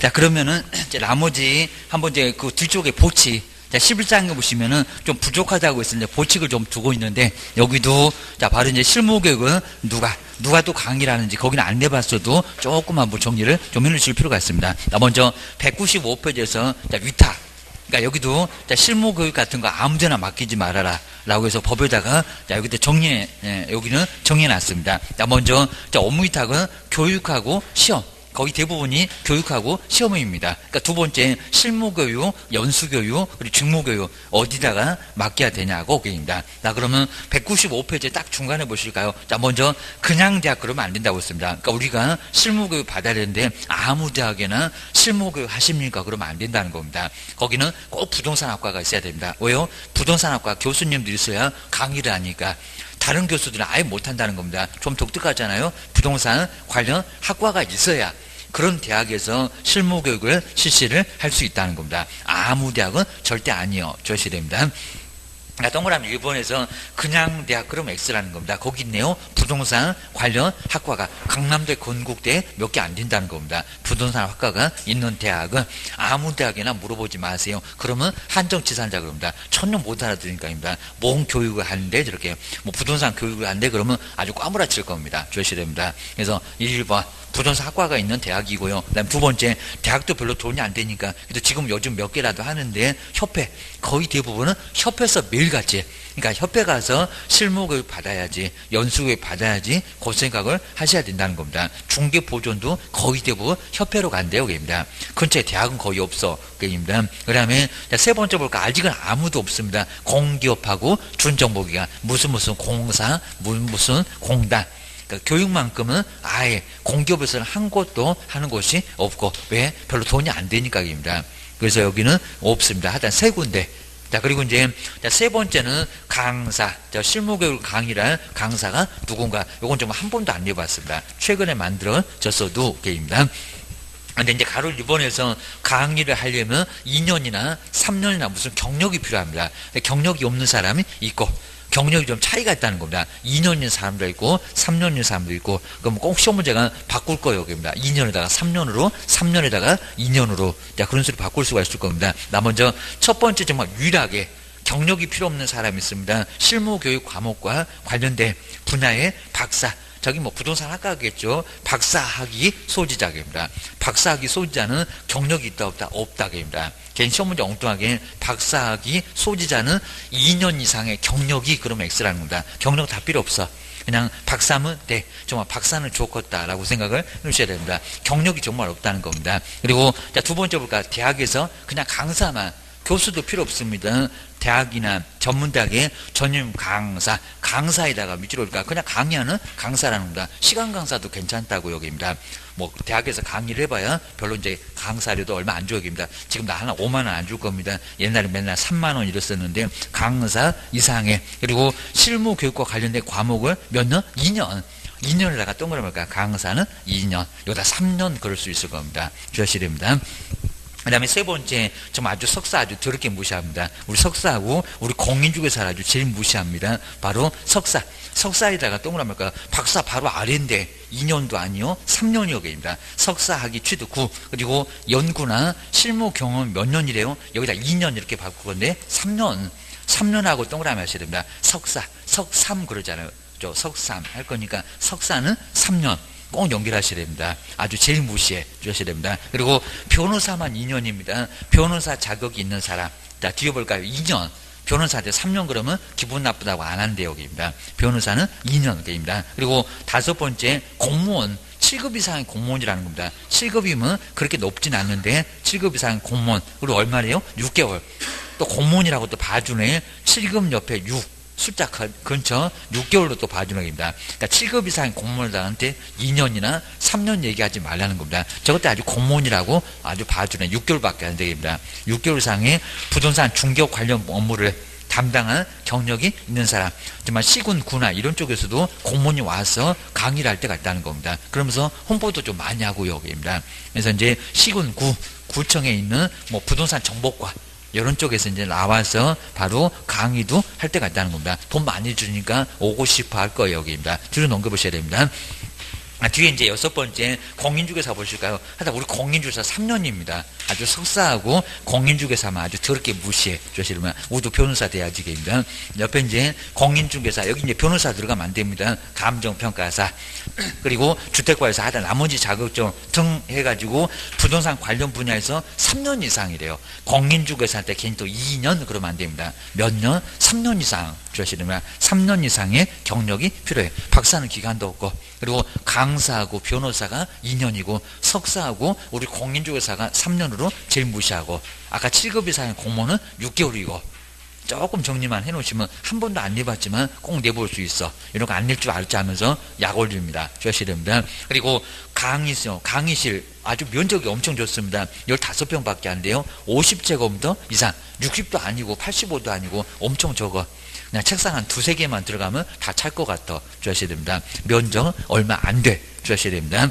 자, 그러면은 이제 나머지 한번 이제 그 뒤쪽에 보치. 자, 11장에 보시면은 좀 부족하다고 했을 때 보칙을 좀 두고 있는데, 여기도, 자, 바로 이제 실무교육은 누가 또 강의를 하는지 거기는 안 내봤어도 조금만 뭐 정리를 좀 해주실 필요가 있습니다. 자, 먼저 195페이지에서 자, 위탁. 그러니까 여기도 자, 실무교육 같은 거 아무데나 맡기지 말아라 라고 해서 법에다가 자, 여기다 여기는 정리해놨습니다. 자, 먼저 자, 업무위탁은 교육하고 시험. 거의 대부분이 교육하고 시험입니다. 그러니까 두 번째 실무교육, 연수교육, 그리고 직무교육 어디다가 맡겨야 되냐고 그입니다. 자, 그러면 195페이지 딱 중간에 보실까요? 자, 먼저 그냥 대학 그러면 안 된다고 했습니다. 그러니까 우리가 실무교육 받아야 되는데 아무 대학에나 실무교육 하십니까? 그러면 안 된다는 겁니다. 거기는 꼭 부동산학과가 있어야 됩니다. 왜요? 부동산학과 교수님들이 있어야 강의를 하니까. 다른 교수들은 아예 못한다는 겁니다. 좀 독특하잖아요. 부동산 관련 학과가 있어야 그런 대학에서 실무교육을 실시를 할 수 있다는 겁니다. 아무 대학은 절대 아니요. 조셔야 됩니다. 그러니까 동그라미 1번에서 그냥 대학 그러면 X라는 겁니다. 거기 있네요. 부동산 관련 학과가 강남대 건국대 몇 개 안 된다는 겁니다. 부동산 학과가 있는 대학은 아무 대학이나 물어보지 마세요. 그러면 한정치산자 그럽니다. 천년 못 알아들으니까입니다. 뭔 교육을 하는데 저렇게 뭐 부동산 교육을 하는데 그러면 아주 꽈무라칠 겁니다. 조셔야 됩니다. 그래서 1번 부동산 학과가 있는 대학이고요. 그다음 두 번째 대학도 별로 돈이 안 되니까 그래도 지금 요즘 몇 개라도 하는데 협회 거의 대부분은 협회에서 매일같이 그러니까 협회 가서 실무교육 받아야지 연수교육 받아야지 그 생각을 하셔야 된다는 겁니다. 중개보존도 거의 대부분 협회로 간대요. 그입니다. 근처에 대학은 거의 없어. 그입니다. 그 다음에 세 번째 볼까 아직은 아무도 없습니다. 공기업하고 준정보기관 무슨 공사 무슨 공단 그러니까 교육만큼은 아예 공기업에서는 한 곳도 하는 곳이 없고 왜? 별로 돈이 안 되니까입니다. 그래서 여기는 없습니다. 하여튼 세 군데. 자, 그리고 이제 세 번째는 강사. 자, 실무교육 강의란 강사가 누군가. 요건 좀 한 번도 안 해봤습니다. 최근에 만들어졌어도 게입니다. 근데 이제 가로 2번에서 강의를 하려면 2년이나 3년이나 무슨 경력이 필요합니다. 경력이 없는 사람이 있고 경력이 좀 차이가 있다는 겁니다. 2년인 사람도 있고 3년인 사람도 있고 그럼 꼭 시험 문제가 바꿀 거예요. 그럽니다. 2년에다가 3년으로 3년에다가 2년으로 자, 그런 식으로 바꿀 수가 있을 겁니다. 나 먼저 첫 번째 정말 유일하게 경력이 필요 없는 사람이 있습니다. 실무교육 과목과 관련된 분야의 박사 저기 뭐 부동산 학과겠죠. 박사학위 소지자입니다. 박사학위 소지자는 경력이 있다 없다 없다입니다. 괜히 시험 문제 엉뚱하게 박사학위 소지자는 2년 이상의 경력이 그러면 X라는 겁니다. 경력 다 필요 없어. 그냥 박사면 네 정말 박사는 좋겠다라고 생각을 해주셔야 됩니다. 경력이 정말 없다는 겁니다. 그리고 자, 두 번째 볼까 대학에서 그냥 강사만 교수도 필요 없습니다. 대학이나 전문대학의 전임 강사에다가 밑으로 올까 그냥 강의하는 강사라는 겁니다. 시간 강사도 괜찮다고 여기입니다. 뭐 대학에서 강의를 해봐야 별로 이제 강사료도 얼마 안 줘요 여기입니다. 지금 나 하나 5만 원 안 줄 겁니다. 옛날에 맨날 3만 원 이랬었는데 강사 이상의 그리고 실무 교육과 관련된 과목을 몇 년? 2년에다가 동그라미가 강사는 2년 여기다 3년 그럴 수 있을 겁니다. 주셔야 됩니다. 그 다음에 세 번째, 정말 아주 석사 아주 더럽게 무시합니다. 우리 석사하고 우리 공인중개사 아주 제일 무시합니다. 바로 석사. 석사에다가 동그라미가 박사 바로 아래인데 2년도 아니요 3년이요 입니다. 석사학위 취득 후 그리고 연구나 실무 경험 몇 년이래요? 여기다 2년 이렇게 바꿀 건데 3년하고 동그라미 하셔야 됩니다. 석사, 석삼 그러잖아요. 석삼 할 거니까 석사는 3년. 꼭 연결하셔야 됩니다. 아주 제일 무시해 주셔야 됩니다. 그리고 변호사만 2년입니다. 변호사 자격이 있는 사람. 자, 뒤에 볼까요? 2년. 변호사한테 3년 그러면 기분 나쁘다고 안 한대요. 여기입니다. 변호사는 2년 입니다. 그리고 다섯 번째, 공무원. 7급 이상의 공무원이라는 겁니다. 7급이면 그렇게 높진 않는데 7급 이상의 공무원. 그리고 얼마래요? 6개월. 또 공무원이라고 또 봐주네. 7급 옆에 6. 숫자 근처 6개월로 또 봐주는 겁니다. 그러니까 7급 이상의 공무원들한테 2년이나 3년 얘기하지 말라는 겁니다. 저것도 아주 공무원이라고 아주 봐주는 6개월밖에 안 되겠습니다. 6개월 이상의 부동산 중개업 관련 업무를 담당한 경력이 있는 사람, 정말 시군, 구나 이런 쪽에서도 공무원이 와서 강의를 할 때가 있다는 겁니다. 그러면서 홍보도 좀 많이 하고요, 여기입니다. 그래서 이제 시군, 구청에 있는 뭐 부동산 정보과 이런 쪽에서 이제 나와서 바로 강의도 할 때가 있다는 겁니다. 돈 많이 주니까 오고 싶어 할 거예요, 여기입니다. 뒤로 넘겨보셔야 됩니다. 뒤에 이제 6번째 공인중개사 보실까요? 하다 우리 공인중개사 3년입니다. 아주 석사하고 공인중개사만 아주 더럽게 무시해. 조시면 우리도 변호사 돼야지 입니다. 옆에 이제 공인중개사 여기 이제 변호사 들어가면 안 됩니다. 감정평가사 그리고 주택과에서 하다 나머지 자격증 등 해가지고 부동산 관련 분야에서 3년 이상이래요. 공인중개사한테 괜히 또 2년 그러면 안 됩니다. 몇 년? 3년 이상 조시면 3년 이상의 경력이 필요해요. 박사는 기간도 없고 그리고 강사하고 변호사가 2년이고 석사하고 우리 공인중개사가 3년으로 제일 무시하고 아까 7급 이상의 공무원은 6개월이고 조금 정리만 해놓으시면 한 번도 안 내봤지만 꼭 내볼 수 있어. 이런 거 안 낼 줄 알지 하면서 약 올립니다. 주시됩니다. 그리고 강의실 아주 면적이 엄청 좋습니다. 15평밖에 안 돼요. 50제곱미터 이상 60도 아니고 85도 아니고 엄청 적어. 그냥 책상 한 2-3개만 들어가면 다 찰 것 같아. 주셔야 됩니다. 면적 얼마 안 돼. 주셔야 됩니다.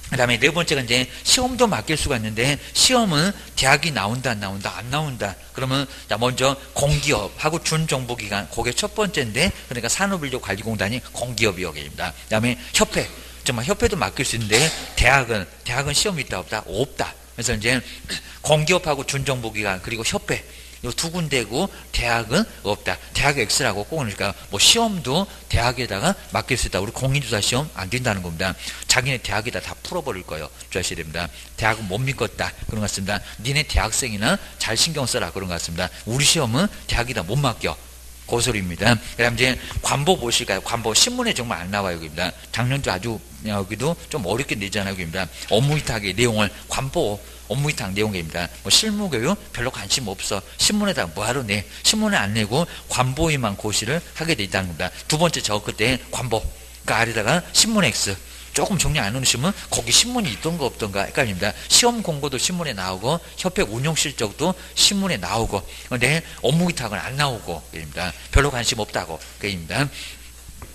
그 다음에 네 번째가 이제 시험도 맡길 수가 있는데 시험은 대학이 나온다 안 나온다 안 나온다 그러면 먼저 공기업하고 준정보기관 그게 첫 번째인데 그러니까 산업인력관리공단이 공기업이여기입니다. 그 다음에 협회 정말 협회도 맡길 수 있는데 대학은 시험이 있다 없다. 그래서 이제 공기업하고 준정보기관 그리고 협회 요 2군데고 대학은 없다. 대학 X라고 꼭 그러니까 뭐 시험도 대학에다가 맡길 수 있다. 우리 공인주사 시험 안 된다는 겁니다. 자기네 대학에다 다 풀어버릴 거예요. 주셔야 됩니다. 대학은 못 믿겠다. 그런 것 같습니다. 니네 대학생이나 잘 신경 써라. 그런 것 같습니다. 우리 시험은 대학에다 못 맡겨. 고소리입니다. 그 다음 이제 관보 보실까요? 관보 신문에 정말 안 나와요. 여기입니다. 작년도 아주 여기도 좀 어렵게 내잖아요. 여기입니다. 업무위탁의 내용을 관보 업무위탁 내용입니다. 뭐 실무교육 별로 관심 없어. 신문에다 뭐하러 내? 신문에 안 내고 관보에만 고시를 하게 돼 있다는 겁니다. 두 번째 저 그때 관보 그 아래다가 신문 X 조금 정리 안 해놓으시면 거기 신문이 있던가 없던가 헷갈립니다. 시험 공고도 신문에 나오고 협회 운영 실적도 신문에 나오고 근데 업무위탁은 안 나오고 그입니다. 별로 관심 없다고 그입니다.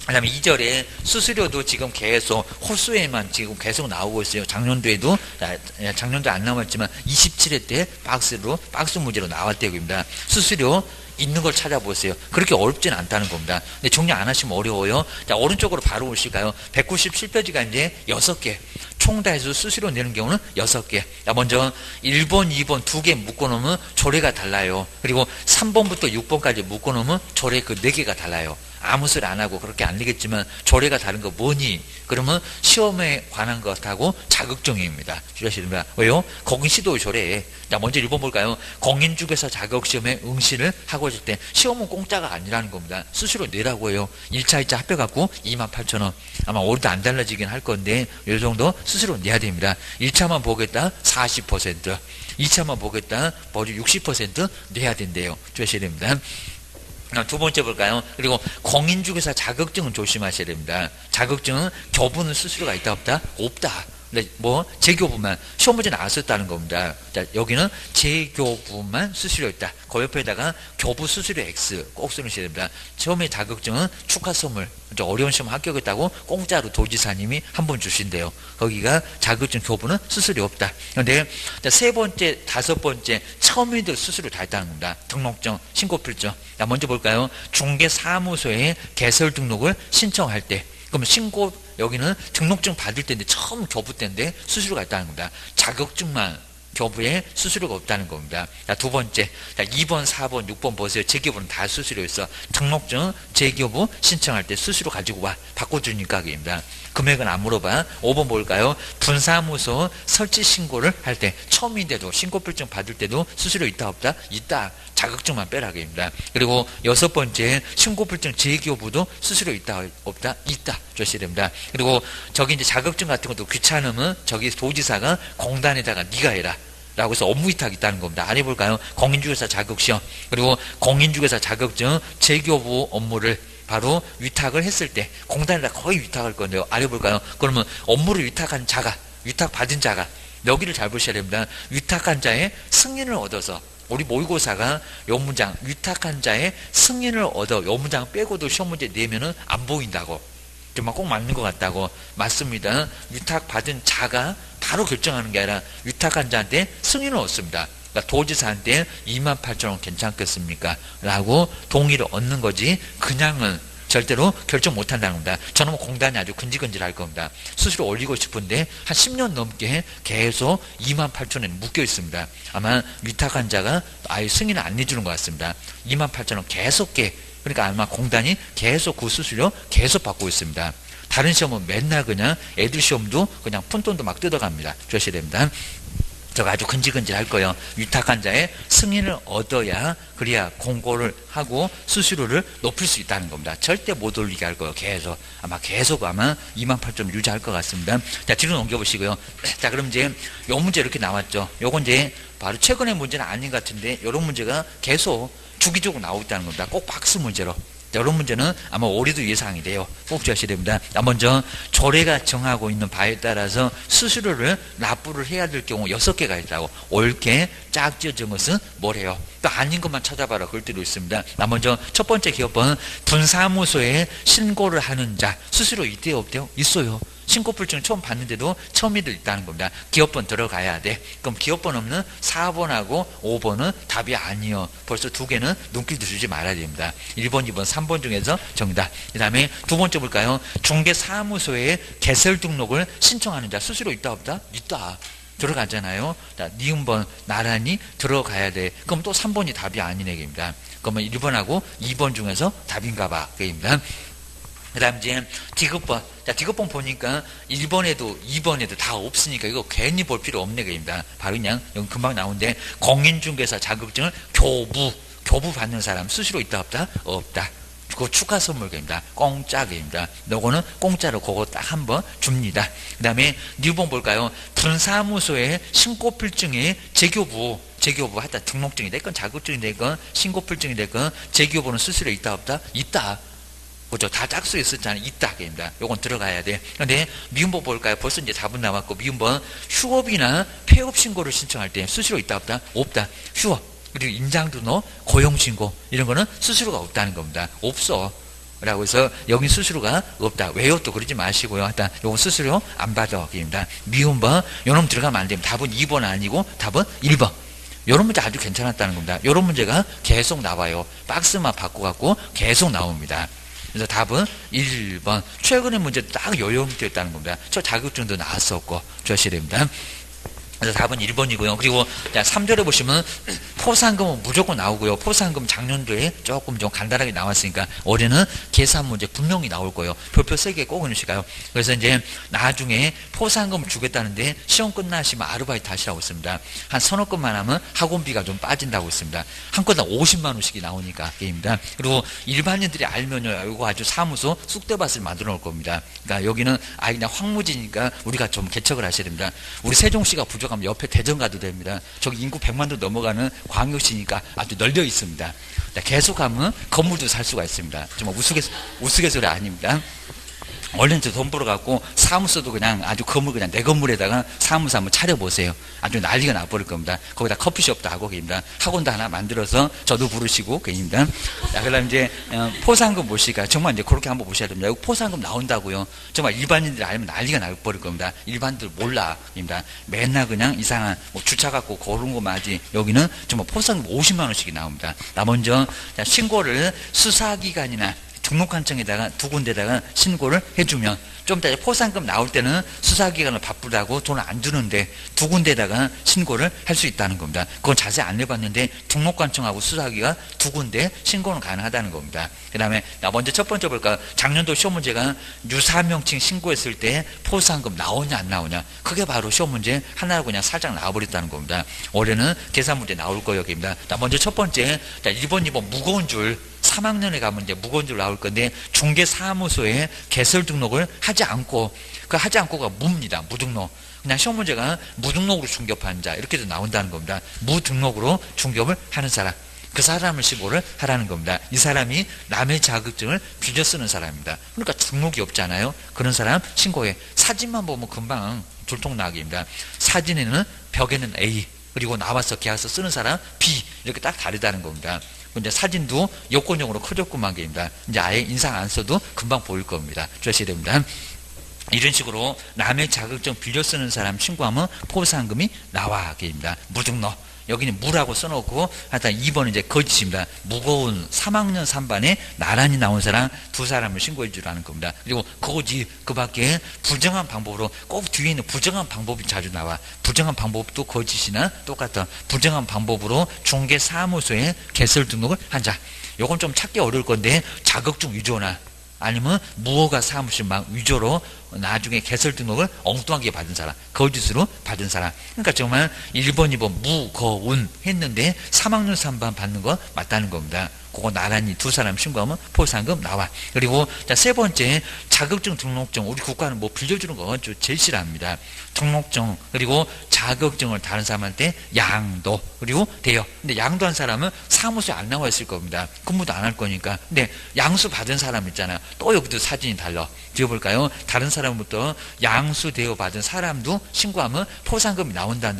그 다음에 2절에 수수료도 지금 계속 호수에만 지금 계속 나오고 있어요. 작년도에도 안 나왔지만 27회 때 박스 문제로 나왔대요. 입니다. 수수료 있는 걸 찾아보세요. 그렇게 어렵진 않다는 겁니다. 근데 정리 안 하시면 어려워요. 자, 오른쪽으로 바로 오실까요? 197페이지가 이제 6개. 총 다 해서 수수료 내는 경우는 6개. 자, 먼저 1번, 2번 2개 묶어놓으면 조례가 달라요. 그리고 3번부터 6번까지 묶어놓으면 조례 그 4개가 달라요. 아무 소리 안 하고 그렇게 안 되겠지만 조례가 다른 거 뭐니? 그러면 시험에 관한 것하고 자격증입니다. 주시됩니다. 왜요? 공인시도 조례에 자 먼저 1번 볼까요? 공인중개사 자격시험에 응시를 하고 있을 때 시험은 공짜가 아니라는 겁니다. 수수료 내라고 해요. 1차, 2차 합해갖고 28,000원. 아마 올해도 안 달라지긴 할 건데 이 정도 수수료 내야 됩니다. 1차만 보겠다 40%, 2차만 보겠다 벌써 60% 내야 된대요. 주셔야 됩니다. 두 번째 볼까요? 그리고 공인중개사 자격증은 조심하셔야 됩니다. 자격증은 교부는 수수료가 있다 없다? 없다. 근데 뭐 재교부만 시험 문제 나왔었다는 겁니다. 자, 여기는 재교부만 수수료 있다. 그 옆에다가 교부 수수료 X 꼭 쓰셔야 됩니다. 처음에 자격증은 축하 선물. 어려운 시험 합격했다고 공짜로 도지사님이 한 번 주신대요. 거기가 자격증 교부는 수수료 없다. 그런데 세 번째, 다섯 번째 처음인들 수수료 다 있다는 겁니다. 등록증, 신고필증. 자, 먼저 볼까요? 중개사무소에 개설 등록을 신청할 때 그럼 신고 여기는 등록증 받을 때인데 처음 교부 때인데 수수료가 있다는 겁니다. 자격증만 교부에 수수료가 없다는 겁니다. 자, 두 번째, 자, 2번, 4번, 6번 보세요. 재교부는 다 수수료 있어. 등록증, 재교부 신청할 때 수수료 가지고 와. 바꿔주니까 그입니다. 금액은 안 물어봐. 5번 볼까요? 분사무소 설치 신고를 할 때 처음인데도 신고필증 받을 때도 수수료 있다 없다? 있다. 자격증만 빼라 그입니다. 그리고 6번째 신고필증 재교부도 수수료 있다 없다? 있다. 주셔야 됩니다. 그리고 저기 이제 자격증 같은 것도 귀찮으면 저기 도지사가 공단에다가 네가 해라. 라고 해서 업무위탁이 있다는 겁니다. 안 해볼까요? 공인중개사 자격시험 그리고 공인중개사 자격증 재교부 업무를 바로 위탁을 했을 때 공단에다 거의 위탁할 건데요. 알아볼까요? 그러면 업무를 위탁한 자가 위탁받은 자가 여기를 잘 보셔야 됩니다. 위탁한 자의 승인을 얻어서 우리 모의고사가 요 문장 위탁한 자의 승인을 얻어 요 문장 빼고도 시험 문제 내면은 안 보인다고 정말 꼭 맞는 것 같다고 맞습니다. 위탁받은 자가 바로 결정하는 게 아니라 위탁한 자한테 승인을 얻습니다. 그러니까 도지사한테 28,000원 괜찮겠습니까? 라고 동의를 얻는 거지 그냥은 절대로 결정 못한다는 겁니다. 저는 공단이 아주 근질근질할 겁니다. 수수료 올리고 싶은데 한 10년 넘게 계속 28,000원에 묶여 있습니다. 아마 위탁환자가 아예 승인을 안 내주는 것 같습니다. 28,000원 계속 그러니까 아마 공단이 계속 그 수수료 계속 받고 있습니다. 다른 시험은 맨날 그냥 애들 시험도 그냥 푼돈도 막 뜯어갑니다. 조심해야 됩니다. 저가 아주 근질근질할 거예요. 위탁환자의 승인을 얻어야 그래야 공고를 하고 수수료를 높일 수 있다는 겁니다. 절대 못 올리게 할 거예요. 계속 아마 28,000원 유지할 것 같습니다. 자, 뒤로 넘겨보시고요. 자, 그럼 이제 요 문제 이렇게 나왔죠. 요건 이제 바로 최근의 문제는 아닌 것 같은데 요런 문제가 계속 주기적으로 나오고 있다는 겁니다. 꼭 박스 문제로. 이런 문제는 아마 올해도 예상이 돼요. 꼭 주셔야 됩니다. 먼저 조례가 정하고 있는 바에 따라서 수수료를 납부를 해야 될 경우 6개가 있다고. 옳게 짝지어진 것은 뭐래요? 또 아닌 것만 찾아봐라. 그럴 때도 있습니다. 먼저 첫 번째 기업은 분사무소에 신고를 하는 자. 수수료 있대요? 없대요? 있어요. 신고불증을 처음 받는데도 처음이들 있다는 겁니다. 기업번 들어가야 돼. 그럼 기업번 없는 4번하고 5번은 답이 아니요. 벌써 두 개는 눈길도 주지 말아야 됩니다. 1번, 2번, 3번 중에서 정답. 그 다음에 두 번째 볼까요? 중개사무소에 개설 등록을 신청하는 자. 수수료 있다 없다? 있다. 들어가잖아요. 자, 니은번 나란히 들어가야 돼. 그럼 또 3번이 답이 아니네. 입니다. 그러면 1번하고 2번 중에서 답인가 봐. 입니다. 그 다음 이제 디귿번. 자, 디귿번 보니까 1번에도 2번에도 다 없으니까 이거 괜히 볼 필요 없네. 입니다. 바로 그냥 여기 금방 나오는데 공인중개사 자격증을 교부 받는 사람 수수료 있다 없다? 없다. 그거 추가 선물입니다. 공짜입니다. 요거는 공짜로 그거 딱 한번 줍니다. 그 다음에 뉴번 볼까요? 분사무소에 신고필증에 재교부 하여튼 등록증이 됐건 자격증이 됐건 신고필증이 됐건 재교부는 수수료 있다 없다? 있다. 그죠? 다 짝수 있었잖아요. 있다. 입니다. 요건 들어가야 돼. 근데 미음번 볼까요? 벌써 이제 4분 남았고, 미음번 휴업이나 폐업 신고를 신청할 때 수수료 있다 없다? 없다. 휴업. 그리고 임장등록, 고용신고 이런 거는 수수료가 없다는 겁니다. 없어. 라고 해서 여기 수수료가 없다. 왜요? 또 그러지 마시고요. 하여튼 요건 수수료 안 받아. 입니다. 미음번 요놈 들어가면 안 됩니다. 답은 2번 아니고 답은 1번. 요런 문제 아주 괜찮았다는 겁니다. 요런 문제가 계속 나와요. 박스만 바꿔갖고 계속 나옵니다. 그래서 답은 1번. 최근의 문제 딱 요염되어 있다는 겁니다. 저 자격증도 나왔었고, 조셔야 됩니다. 그래서 답은 1번이고요. 그리고 3절에 보시면 포상금은 무조건 나오고요. 포상금 작년도에 조금 좀 간단하게 나왔으니까 올해는 계산 문제 분명히 나올 거예요. 표표 3개 꼭 넣으실까요? 그래서 이제 나중에 포상금을 주겠다는데 시험 끝나시면 아르바이트 하시라고 있습니다. 한 서너 건만 하면 학원비가 좀 빠진다고 있습니다. 한 건당 50만 원씩이 나오니까 게임입니다. 그리고 일반인들이 알면요, 이거 아주 사무소 쑥대밭을 만들어 놓을 겁니다. 그러니까 여기는 아예 그냥 황무지니까 우리가 좀 개척을 하셔야 됩니다. 우리 세종시가 부족하면 옆에 대전 가도 됩니다. 저기 인구 100만도 넘어가는 광역시니까 아주 널려 있습니다. 계속하면 건물도 살 수가 있습니다. 정말 우스갯소리 아닙니다. 얼른 돈 벌어갖고 사무소도 그냥 아주 건물 그냥 내 건물에다가 사무소 한번 차려보세요. 아주 난리가 나버릴 겁니다. 거기다 커피숍도 하고 계십니다. 학원도 하나 만들어서 저도 부르시고 계십니다. 자, 그다음 이제 포상금 모시니까 정말 이제 그렇게 한번 보셔야 됩니다. 여기 포상금 나온다고요. 정말 일반인들이 알면 난리가 나버릴 겁니다. 일반인들 몰라. 입니다. 맨날 그냥 이상한 뭐 주차 갖고 그런 거만 하지. 여기는 정말 포상금 50만 원씩이 나옵니다. 나 먼저 신고를 수사기관이나 등록관청에다가 두 군데다가 신고를 해주면 좀 이따 포상금 나올 때는 수사기관을 바쁘다고 돈을 안 주는데 두 군데다가 신고를 할 수 있다는 겁니다. 그건 자세히 안 해봤는데 등록관청하고 수사기관 두 군데 신고는 가능하다는 겁니다. 그 다음에 먼저 첫 번째 볼까? 작년도 시험 문제가 유사명칭 신고했을 때 포상금 나오냐 안 나오냐, 그게 바로 시험 문제 하나로 그냥 살짝 나와버렸다는 겁니다. 올해는 계산 문제 나올 거예요. 먼저 첫 번째 1번 2번 무거운 줄 3학년에 가면 이제 무거운 줄 나올 건데 중개사무소에 개설 등록을 하지 않고 하지 않고가 무입니다. 무등록. 그냥 시험 문제가 무등록으로 중개하는 자 이렇게도 나온다는 겁니다. 무등록으로 중개업을 하는 사람. 그 사람을 신고를 하라는 겁니다. 이 사람이 남의 자격증을 빌려 쓰는 사람입니다. 그러니까 등록이 없잖아요. 그런 사람 신고해. 사진만 보면 금방 들통나기입니다. 사진에는 벽에는 A, 그리고 나와서 계약서 쓰는 사람 B, 이렇게 딱 다르다는 겁니다. 근데 사진도 요건용으로 커졌구만 게입니다. 이제 아예 인상 안 써도 금방 보일 겁니다. 주셔야 됩니다. 이런 식으로 남의 자격증 빌려 쓰는 사람 신고하면 포상금이 나와 게입니다. 무등록. 여기는 무라고 써놓고 하여튼 2번은 이제 거짓입니다. 무거운 3학년 3반에 나란히 나온 사람 2사람을 신고해 주라는 겁니다. 그리고 거짓 그 밖에 부정한 방법으로 꼭 뒤에 있는 부정한 방법이 자주 나와. 부정한 방법도 거짓이나 똑같아. 부정한 방법으로 중개사무소에 개설 등록을 한 자. 요건 좀 찾기 어려울 건데 자격증 위조나 아니면 무허가 사무실 막 위조로 나중에 개설 등록을 엉뚱하게 받은 사람, 거짓으로 받은 사람. 그러니까 정말 1번, 2번 무거운 했는데 3학년 3반 받는 거 맞다는 겁니다. 그거 나란히 2사람 신고하면 포상금 나와. 그리고 자, 세 번째 자격증 등록증. 우리 국가는 뭐 빌려주는 거 제일 싫어합니다. 등록증 그리고 자격증을 다른 사람한테 양도 그리고 대여. 근데 양도한 사람은 사무소에 안 나와 있을 겁니다. 근무도 안 할 거니까. 근데 양수 받은 사람 있잖아요. 또 여기도 사진이 달라. 지어볼까요? 다른 사람부터 양수 대여 받은 사람도 신고하면 포상금이 나온다.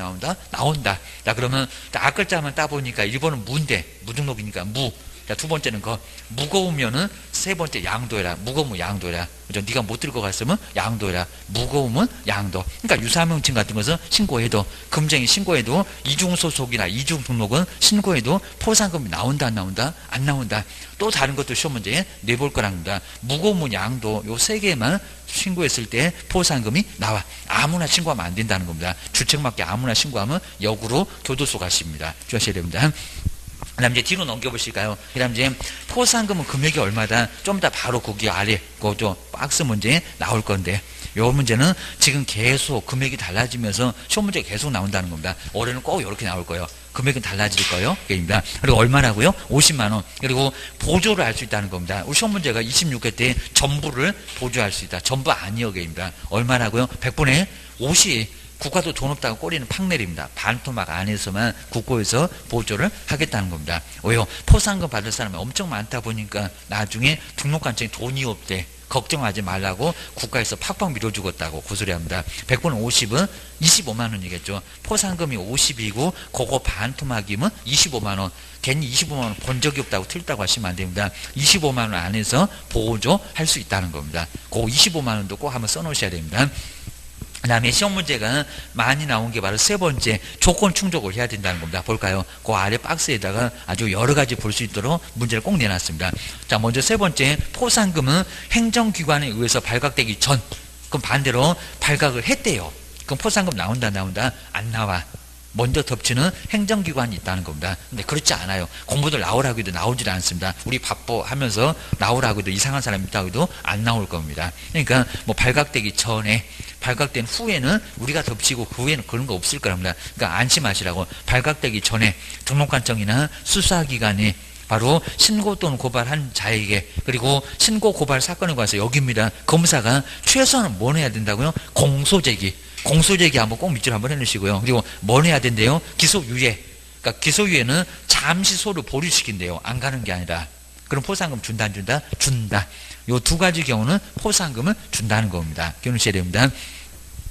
자, 그러면 앞글자만 따보니까 1번은 무인데 무등록이니까 무. 자, 두 번째는 무거우면은 세 번째 양도해라. 무거우면 양도해라. 그죠? 네가 못 들고 갔으면 양도해라. 무거우면 양도. 그러니까 유사명칭 같은 것은 신고해도 금쟁이 신고해도 이중 소속이나 이중 등록은 신고해도 포상금이 나온다 안 나온다? 안 나온다. 또 다른 것도 시험 문제에 내볼 거랍니다. 무거우면 양도 요 세 개만 신고했을 때 포상금이 나와. 아무나 신고하면 안 된다는 겁니다. 주책맞게 아무나 신고하면 역으로 교도소 가십니다. 주의하셔야 됩니다. 그 다음 이제 뒤로 넘겨보실까요? 그 다음 이제 포상금은 금액이 얼마다? 좀 이따 바로 거기 아래 그저 박스 문제에 나올 건데 요 문제는 지금 계속 금액이 달라지면서 시험 문제가 계속 나온다는 겁니다. 올해는 꼭 이렇게 나올 거예요. 금액은 달라질 거예요. 그입니다. 그리고 얼마라고요? 50만 원. 그리고 보조를 할 수 있다는 겁니다. 우리 시험 문제가 26회 때 전부를 보조할 수 있다. 전부 아니요. 그입니다. 얼마라고요? 100분의 50. 국가도 돈 없다고 꼬리는 팍 내립니다. 반토막 안에서만 국고에서 보조를 하겠다는 겁니다. 왜요? 포상금 받을 사람이 엄청 많다 보니까 나중에 등록관청에 돈이 없대. 걱정하지 말라고 국가에서 팍팍 밀어주겠다고 고소리합니다. 100분 50은 25만 원이겠죠. 포상금이 50이고 그거 반토막이면 25만 원. 괜히 25만 원 본 적이 없다고 틀렸다고 하시면 안 됩니다. 25만 원 안에서 보조할 수 있다는 겁니다. 그 25만 원도 꼭 한번 써놓으셔야 됩니다. 그 다음에 시험 문제가 많이 나온 게 바로 세 번째 조건 충족을 해야 된다는 겁니다. 볼까요? 그 아래 박스에다가 아주 여러 가지 볼 수 있도록 문제를 꼭 내놨습니다. 자, 먼저 세 번째 포상금은 행정기관에 의해서 발각되기 전. 그럼 반대로 발각을 했대요. 그럼 포상금 나온다 안 나와. 먼저 덮치는 행정기관이 있다는 겁니다. 근데 그렇지 않아요. 공부들 나오라고 해도 나오질 않습니다. 우리 바빠 하면서 나오라고 해도 이상한 사람 있다고 해도 안 나올 겁니다. 그러니까 뭐 발각되기 전에 발각된 후에는 우리가 덮치고 그 후에는 그런 거 없을 거랍니다. 그러니까 안심하시라고. 발각되기 전에 등록관청이나 수사기관에 바로 신고 또는 고발한 자에게 그리고 신고 고발 사건에 관해서 여기입니다. 검사가 최소한 뭘 해야 된다고요? 공소제기. 공소제기 한번 꼭 밑줄 한번 해놓으시고요. 그리고 뭘 해야 된대요? 기소유예. 그러니까 기소유예는 잠시 소를 보류시킨대요. 안 가는 게 아니라. 그럼 포상금 준다 안 준다? 준다. 요 두 가지 경우는 포상금을 준다는 겁니다. 기억하셔야 됩니다.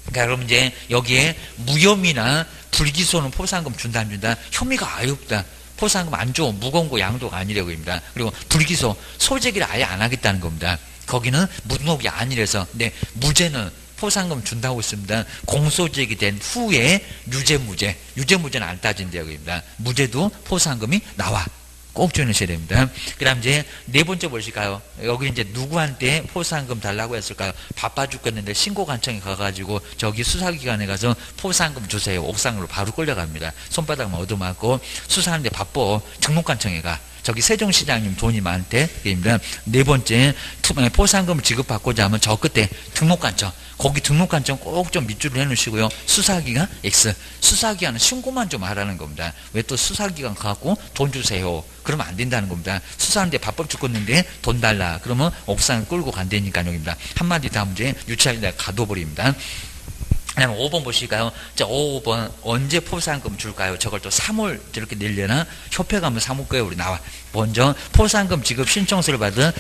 그러니까 그럼 이제 여기에 무혐의나 불기소는 포상금 준다 안 준다? 혐의가 아예 없다. 포상금 안 줘. 무거운 거 양도가 아니라고 합니다. 그리고 불기소, 소제기를 아예 안 하겠다는 겁니다. 거기는 무등록이 아니라서. 근데 무죄는 포상금 준다고 했습니다. 공소제기된 후에 유죄무죄. 유죄무죄는 안 따진대요. 그럽니다. 무죄도 포상금이 나와. 꼭 주의하셔야 됩니다. 그 다음 이제 네 번째 보실까요? 여기 이제 누구한테 포상금 달라고 했을까요? 바빠 죽겠는데 신고관청에 가가지고 저기 수사기관에 가서 포상금 주세요. 옥상으로 바로 끌려갑니다. 손바닥만 얻어맞고 수사하는데 바빠. 등록관청에 가. 저기 세종시장님 돈이 많대. 그입니다. 네 번째 포상금을 지급받고자 하면 저 끝에 등록관청. 거기 등록관청 꼭 좀 밑줄을 해놓으시고요. 수사기관 X. 수사기관은 신고만 좀 하라는 겁니다. 왜 또 수사기관 가고 돈 주세요. 그러면 안 된다는 겁니다. 수사하는데 바빠 죽겠는데 돈 달라. 그러면 옥상을 끌고 간다니까 여기입니다. 한마디 다 문제 유치하게 가둬버립니다. 그 다음에 5번 보실까요? 자, 5번 언제 포상금 줄까요? 저걸 또 3월 저렇게 내려나? 협회 가면 3월거에 우리 나와. 먼저 포상금 지급 신청서를 받은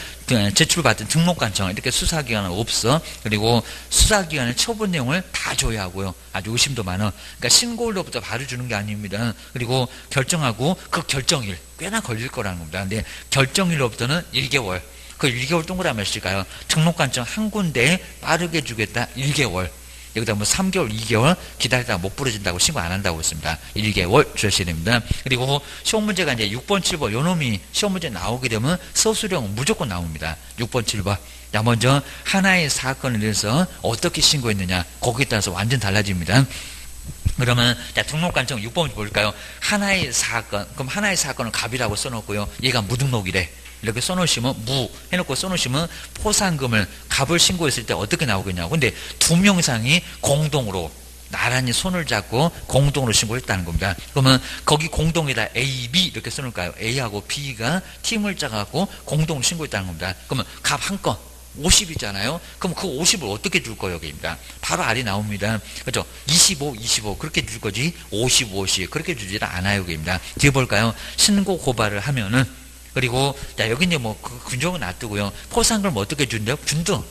제출받은 등록관청 이렇게 수사기관은 없어. 그리고 수사기관의 처분 내용을 다 줘야 하고요. 아주 의심도 많아. 그러니까 신고일로부터 바로 주는 게 아닙니다. 그리고 결정하고 그 결정일 꽤나 걸릴 거라는 겁니다. 근데 결정일로부터는 1개월. 그 1개월 동그라미 몇일까요? 등록관청 한 군데에 빠르게 주겠다. 1개월. 여기다 뭐 3개월, 2개월 기다리다가 못 부러진다고 신고 안 한다고 했습니다. 1개월 주셔야 됩니다. 그리고 시험 문제가 이제 6번, 7번 요 놈이 시험 문제 나오게 되면 서술형 무조건 나옵니다. 6번, 7번. 자, 먼저 하나의 사건에 대해서 어떻게 신고했느냐 거기에 따라서 완전 달라집니다. 그러면 자, 등록관청 6번 볼까요? 하나의 사건. 그럼 하나의 사건을 갑이라고 써놓고요. 얘가 무등록이래. 이렇게 써놓으시면 무 해놓고 써놓으시면 포상금을 갑을 신고했을 때 어떻게 나오겠냐고. 근데 두 명 이상이 공동으로 나란히 손을 잡고 공동으로 신고했다는 겁니다. 그러면 거기 공동에다 A, B 이렇게 써놓을까요? A하고 B가 팀을 짜갖고 공동으로 신고했다는 겁니다. 그러면 갑 한 건 50이잖아요. 그럼 그 50을 어떻게 줄 거예요? 여기입니다. 바로 알이 나옵니다. 그렇죠? 25, 25 그렇게 줄 거지 50, 50 그렇게 주지는 않아요. 여기입니다. 뒤에 볼까요? 신고 고발을 하면은 그리고 자 여기 이제 뭐 균등은 놔두고요. 포상금을 뭐 어떻게 준대요? 균등.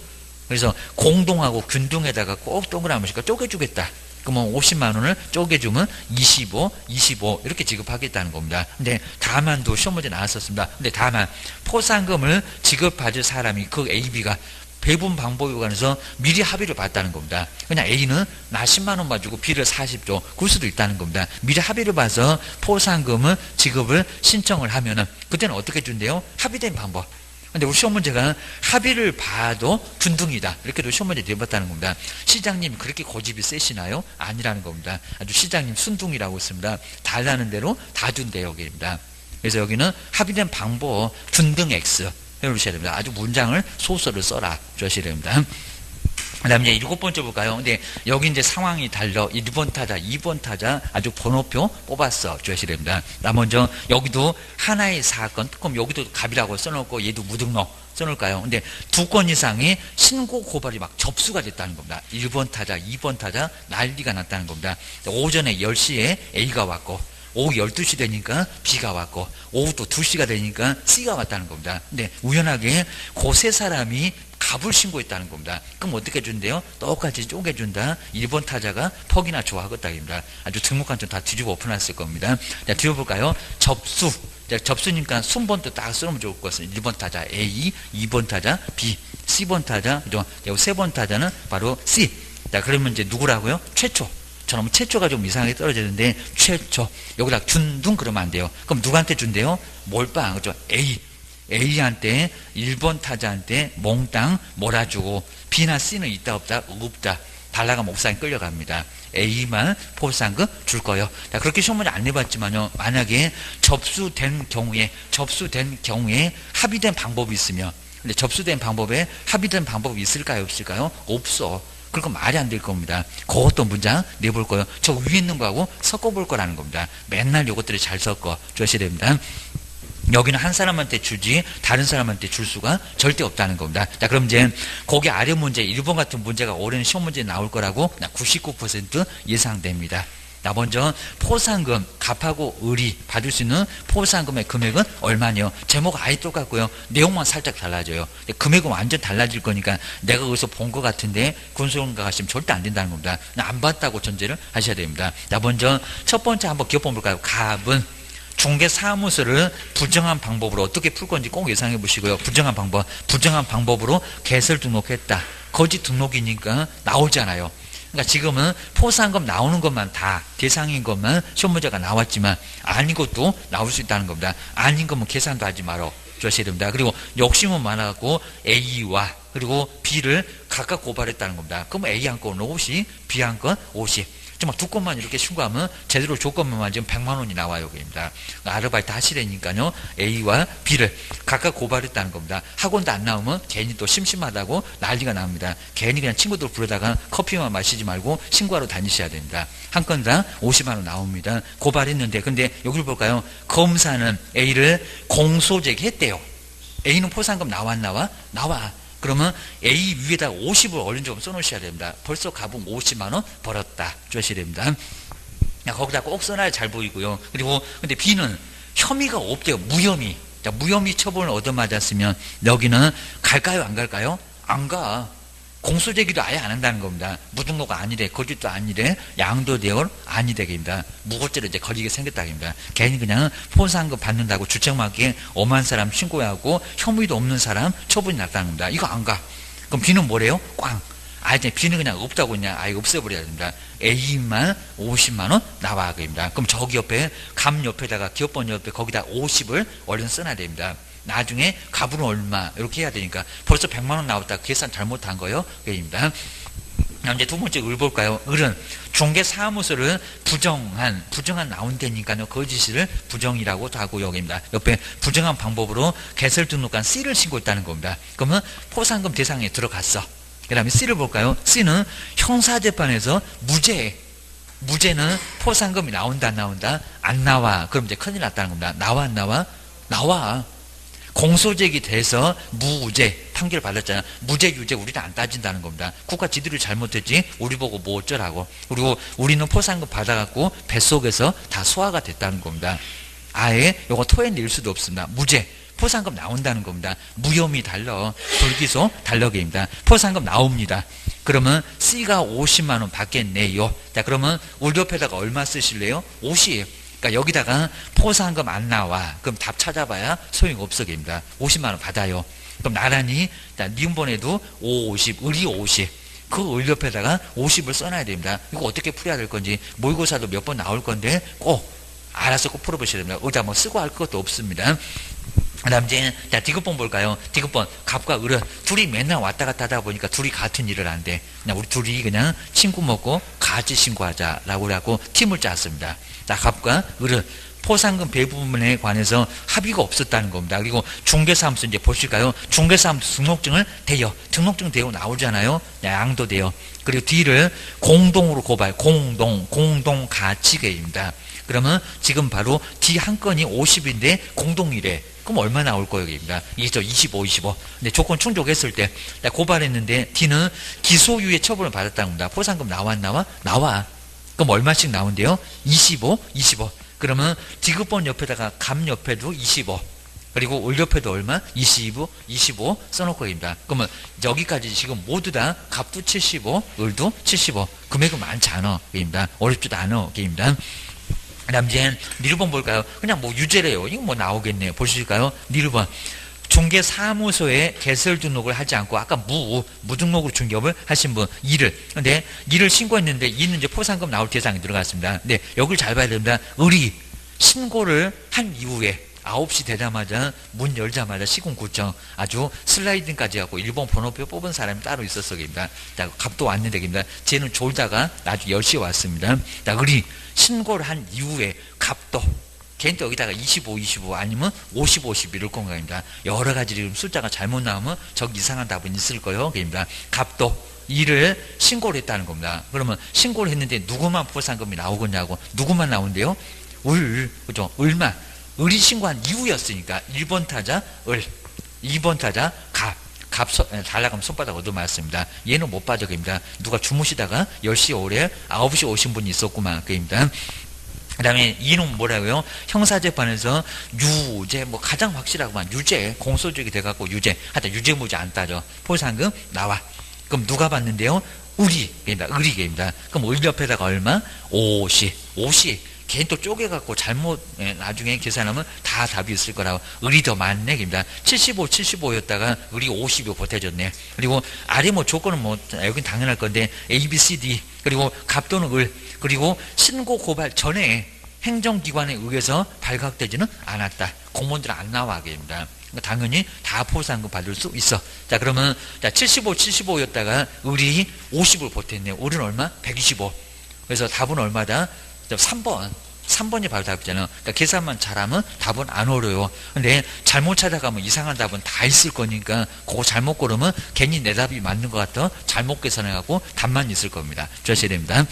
그래서 공동하고 균등에다가 꼭 동그라미씩 쪼개주겠다. 그러면 50만 원을 쪼개주면 25, 25 이렇게 지급하겠다는 겁니다. 근데 다만도 시험 문제 나왔었습니다. 근데 다만 포상금을 지급받을 사람이 그 A, B가 배분 방법에 관해서 미리 합의를 봤다는 겁니다. 그냥 A는 나 10만 원만 주고 B를 40줘. 그럴 수도 있다는 겁니다. 미리 합의를 봐서 포상금을 지급을 신청을 하면은 그때는 어떻게 준대요? 합의된 방법. 근데 우리 시험 문제가 합의를 봐도 균등이다. 이렇게도 시험 문제 내봤다는 겁니다. 시장님 그렇게 고집이 세시나요? 아니라는 겁니다. 아주 시장님 순둥이라고 했습니다. 달라는 대로 다 준대요. 여기입니다. 그래서 여기는 합의된 방법 균등 X 해주셔야 됩니다. 아주 문장을 소설을 써라 주셔야 됩니다. 그 다음에 이제 7번째 볼까요? 근데 여기 이제 상황이 달려 1번 타자, 2번 타자 아주 번호표 뽑았어 주셔야 됩니다. 나 먼저 여기도 하나의 사건, 그럼 여기도 갑이라고 써놓고 얘도 무등록 써놓을까요? 근데 2건 이상의 신고 고발이 막 접수가 됐다는 겁니다. 1번 타자, 2번 타자 난리가 났다는 겁니다. 오전에 10시에 A가 왔고 오후 12시 되니까 B가 왔고 오후 또 2시가 되니까 C가 왔다는 겁니다. 근데 우연하게 그 세 사람이 갑을 신고했다는 겁니다. 그럼 어떻게 준대요? 똑같이 쪼개준다. 1번 타자가 퍽이나 좋아하겠다입니다. 아주 등록관청 다 뒤집어 엎어놨을 겁니다. 자, 뒤에 볼까요? 접수. 자, 접수니까 순번도 딱 써놓으면 좋을 것 같습니다. 1번 타자 A, 2번 타자 B, C번 타자, 그죠? 3번 타자는 바로 C. 자, 그러면 이제 누구라고요? 최초. 저는 최초가 좀 이상하게 떨어지는데 최초. 여기다 균등 그러면 안 돼요. 그럼 누구한테 준대요? 몰빵. 그죠? A. A한테 1번 타자한테 몽땅 몰아주고 B나 C는 있다 없다? 없다. 달라가면 옥상에 끌려갑니다. A만 포상금 줄 거예요. 자, 그렇게 시험 문제 안 내봤지만요. 만약에 접수된 경우에 합의된 방법이 있으면 근데 접수된 방법에 합의된 방법이 있을까요? 없을까요? 없어. 그러니까 말이 안 될 겁니다. 그것도 문장 내볼 거예요. 저 위에 있는 거하고 섞어볼 거라는 겁니다. 맨날 요것들을 잘 섞어 주셔야 됩니다. 여기는 한 사람한테 주지 다른 사람한테 줄 수가 절대 없다는 겁니다. 자, 그럼 이제 거기 아래 문제 1번 같은 문제가 올해는 시험 문제에 나올 거라고 99% 예상됩니다. 나 먼저 포상금 갑하고 을이 받을 수 있는 포상금의 금액은 얼마냐? 제목 아예 똑같고요. 내용만 살짝 달라져요. 금액은 완전 달라질 거니까 내가 거기서 본 것 같은데 군수원가 가시면 절대 안 된다는 겁니다. 안 봤다고 전제를 하셔야 됩니다. 나 먼저 첫 번째 한번 기억해 볼까요? 갑은 중개사무소를 부정한 방법으로 어떻게 풀 건지 꼭 예상해 보시고요. 부정한 방법으로 개설 등록했다. 거짓 등록이니까 나오잖아요. 그러니까 지금은 포상금 나오는 것만 다 대상인 것만 시험 문제가 나왔지만 아닌 것도 나올 수 있다는 겁니다. 아닌 거면 계산도 하지 말어 주셔야 됩니다. 그리고 욕심은 많아갖고 A와 그리고 B를 각각 고발했다는 겁니다. 그럼 A 한 건 50, B 한 건 50. 정말 두 건만 이렇게 신고하면 제대로 조건만 맞으면 100만 원이 나와요. 여기입니다. 아르바이트 하시라니까요. A와 B를 각각 고발했다는 겁니다. 학원도 안 나오면 괜히 또 심심하다고 난리가 납니다. 괜히 그냥 친구들 부르다가 커피만 마시지 말고 신고하러 다니셔야 됩니다. 한 건당 50만 원 나옵니다. 고발했는데 근데 여기를 볼까요? 검사는 A를 공소제기했대요. A는 포상금 나와. 그러면 A 위에다 50을 얼른 좀 써놓으셔야 됩니다. 벌써 가봉 50만 원 벌었다 주셔야 됩니다. 거기다 꼭 써놔야 잘 보이고요. 그리고 근데 B는 혐의가 없대요. 무혐의. 자, 무혐의 처분을 얻어맞았으면 여기는 갈까요? 안 갈까요? 안 가. 공소제기도 아예 안 한다는 겁니다. 무등록 아니래, 거짓도 아니래, 양도대월 아니래입니다. 무고죄로 이제 걸리게 생겼다입니다. 괜히 그냥 포상금 받는다고 주책맞게 엄한 사람 신고하고 혐의도 없는 사람 처분이 났다는 겁니다. 이거 안 가. 그럼 B는 뭐래요? 꽝. 아예 B는 그냥 없다고 그냥 아예 없애버려야 됩니다. A만 50만 원 나와 그입니다. 그럼 저기 옆에 감 옆에다가 기업번 옆에 거기다 50을 얼른 써놔야 됩니다. 나중에 갑은 얼마 이렇게 해야 되니까 벌써 100만 원 나왔다. 계산 잘못한 거예요. 그입니다. 이제 두 번째 을 볼까요? 을은 중개사무소를 부정한 나온다니까요. 거짓을 부정이라고 하고 여기입니다. 옆에 부정한 방법으로 개설 등록한 C를 신고했다는 겁니다. 그러면 포상금 대상에 들어갔어. 그 다음에 C를 볼까요? C는 형사재판에서 무죄는 포상금이 나온다 안 나온다? 안 나와. 그럼 이제 큰일 났다는 겁니다. 나와 안 나와? 나와. 공소제기 돼서 무죄 판결 받았잖아. 무죄 유죄 우리는 안 따진다는 겁니다. 국가 지들이 잘못했지 우리 보고 뭐 어쩌라고. 그리고 우리는 포상금 받아갖고 뱃속에서 다 소화가 됐다는 겁니다. 아예 요거 토해낼 수도 없습니다. 무죄 포상금 나온다는 겁니다. 무혐의 달러 불기소 달러계입니다. 포상금 나옵니다. 그러면 C가 50만 원 받겠네요. 자 그러면 울 옆에다가 얼마 쓰실래요? 50. 그러니까 여기다가 포상금 안 나와. 그럼 답 찾아봐야 소용없어 계입니다. 50만 원 받아요. 그럼 나란히 니은번에도 50, 을이 50. 그 을 옆에다가 50을 써놔야 됩니다. 이거 어떻게 풀어야 될 건지 모의고사도 몇 번 나올 건데 꼭 알아서 꼭 풀어보셔야 됩니다. 어디다 뭐 쓰고 할 것도 없습니다. 그 다음 이제 디귿번 볼까요? 디귿번 갑과 을은 둘이 맨날 왔다 갔다 하다 보니까 둘이 같은 일을 안 돼. 그냥 우리 둘이 그냥 친구 먹고 같이 신고하자라고 하고 팀을 짰습니다. 자, 갑과 을은 포상금 배부분에 관해서 합의가 없었다는 겁니다. 그리고 중개사무소 이제 보실까요? 중개사무소 등록증을 대요. 등록증 대요 나오잖아요. 양도 돼요. 그리고 D를 공동으로 고발, 공동 가치계입니다. 그러면 지금 바로 D 한 건이 50인데 공동이래. 그럼 얼마 나올 거예요? 입니다. 이게 25. 근데 조건 충족했을 때 고발했는데 D는 기소유예 처분을 받았다는 겁니다. 포상금 나와 안 나와? 나와. 그럼 얼마씩 나온대요? 25. 그러면 디귿번 옆에다가 갑 옆에도 25. 그리고 을 옆에도 얼마? 25 써놓을 거입니다. 그러면 여기까지 지금 모두 다 갑도 75, 을도 75. 금액은 많지 않아. 입니다. 어렵지도 않아. 입니다. 그 다음 이제 니르번 볼까요? 그냥 뭐 유죄래요. 이거 뭐 나오겠네요. 보실까요? 니르번. 중개사무소에 개설 등록을 하지 않고 아까 무등록으로 중개업을 하신 분 이를. 근데 이를 신고했는데 이는 이제 포상금 나올 대상에 들어갔습니다. 근데 여기를 잘 봐야 됩니다. 을이 신고를 한 이후에 9시 되자마자 문 열자마자 시군구청 아주 슬라이딩까지 하고 1번 번호표 뽑은 사람이 따로 있었어입니다. 자, 갑도 왔는데 입니다. 쟤는 졸다가 나중에 10시에 왔습니다. 자, 을이 신고를 한 이후에 갑도 걔는 여기다가 25 아니면 50 이럴 건가입니다. 여러 가지 지금 숫자가 잘못 나오면 저기 이상한 답은 있을 거예요. 그입니다. 갑도 이를 신고를 했다는 겁니다. 그러면 신고를 했는데 누구만 포상금이 나오겠냐고. 누구만 나온대요? 그죠? 을만. 을이 신고한 이후였으니까 1번 타자 을, 2번 타자 갑 달라가면 손바닥 얻어맞습니다. 얘는 못 빠져 그입니다. 누가 주무시다가 10시 오래 9시 오신 분이 있었구만 그입니다. 그 다음에 이는 뭐라고요? 형사재판에서 유죄, 뭐 가장 확실하구만. 유죄, 공소적이 돼갖고 유죄. 하여튼 유죄무죄 안 따져. 포상금 나와. 그럼 누가 받는데요? 을이 개입니다. 그럼 을 옆에다가 얼마? 50. 걔는 또 쪼개갖고 잘못 나중에 계산하면 다 답이 있을 거라고. 을이 더 많네 개입니다. 75였다가 을이 50이 보태졌네. 그리고 아래 뭐 조건은 뭐 여긴 당연할 건데 A, B, C, D 그리고 갑 또는 을 그리고 신고 고발 전에 행정기관에 의해서 발각되지는 않았다. 공무원들은 안 나와 개입니다. 당연히 다 포상금 받을 수 있어. 자 그러면 75였다가 을이 50을 보탰네요. 을은 얼마? 125. 그래서 답은 얼마다? 3번이 바로 답이잖아요. 그러니까 계산만 잘하면 답은 안 어려워요. 근데 잘못 찾아가면 이상한 답은 다 있을 거니까 그거 잘못 고르면 괜히 내 답이 맞는 것 같아 잘못 계산해갖고 답만 있을 겁니다. 주셔야 됩니다.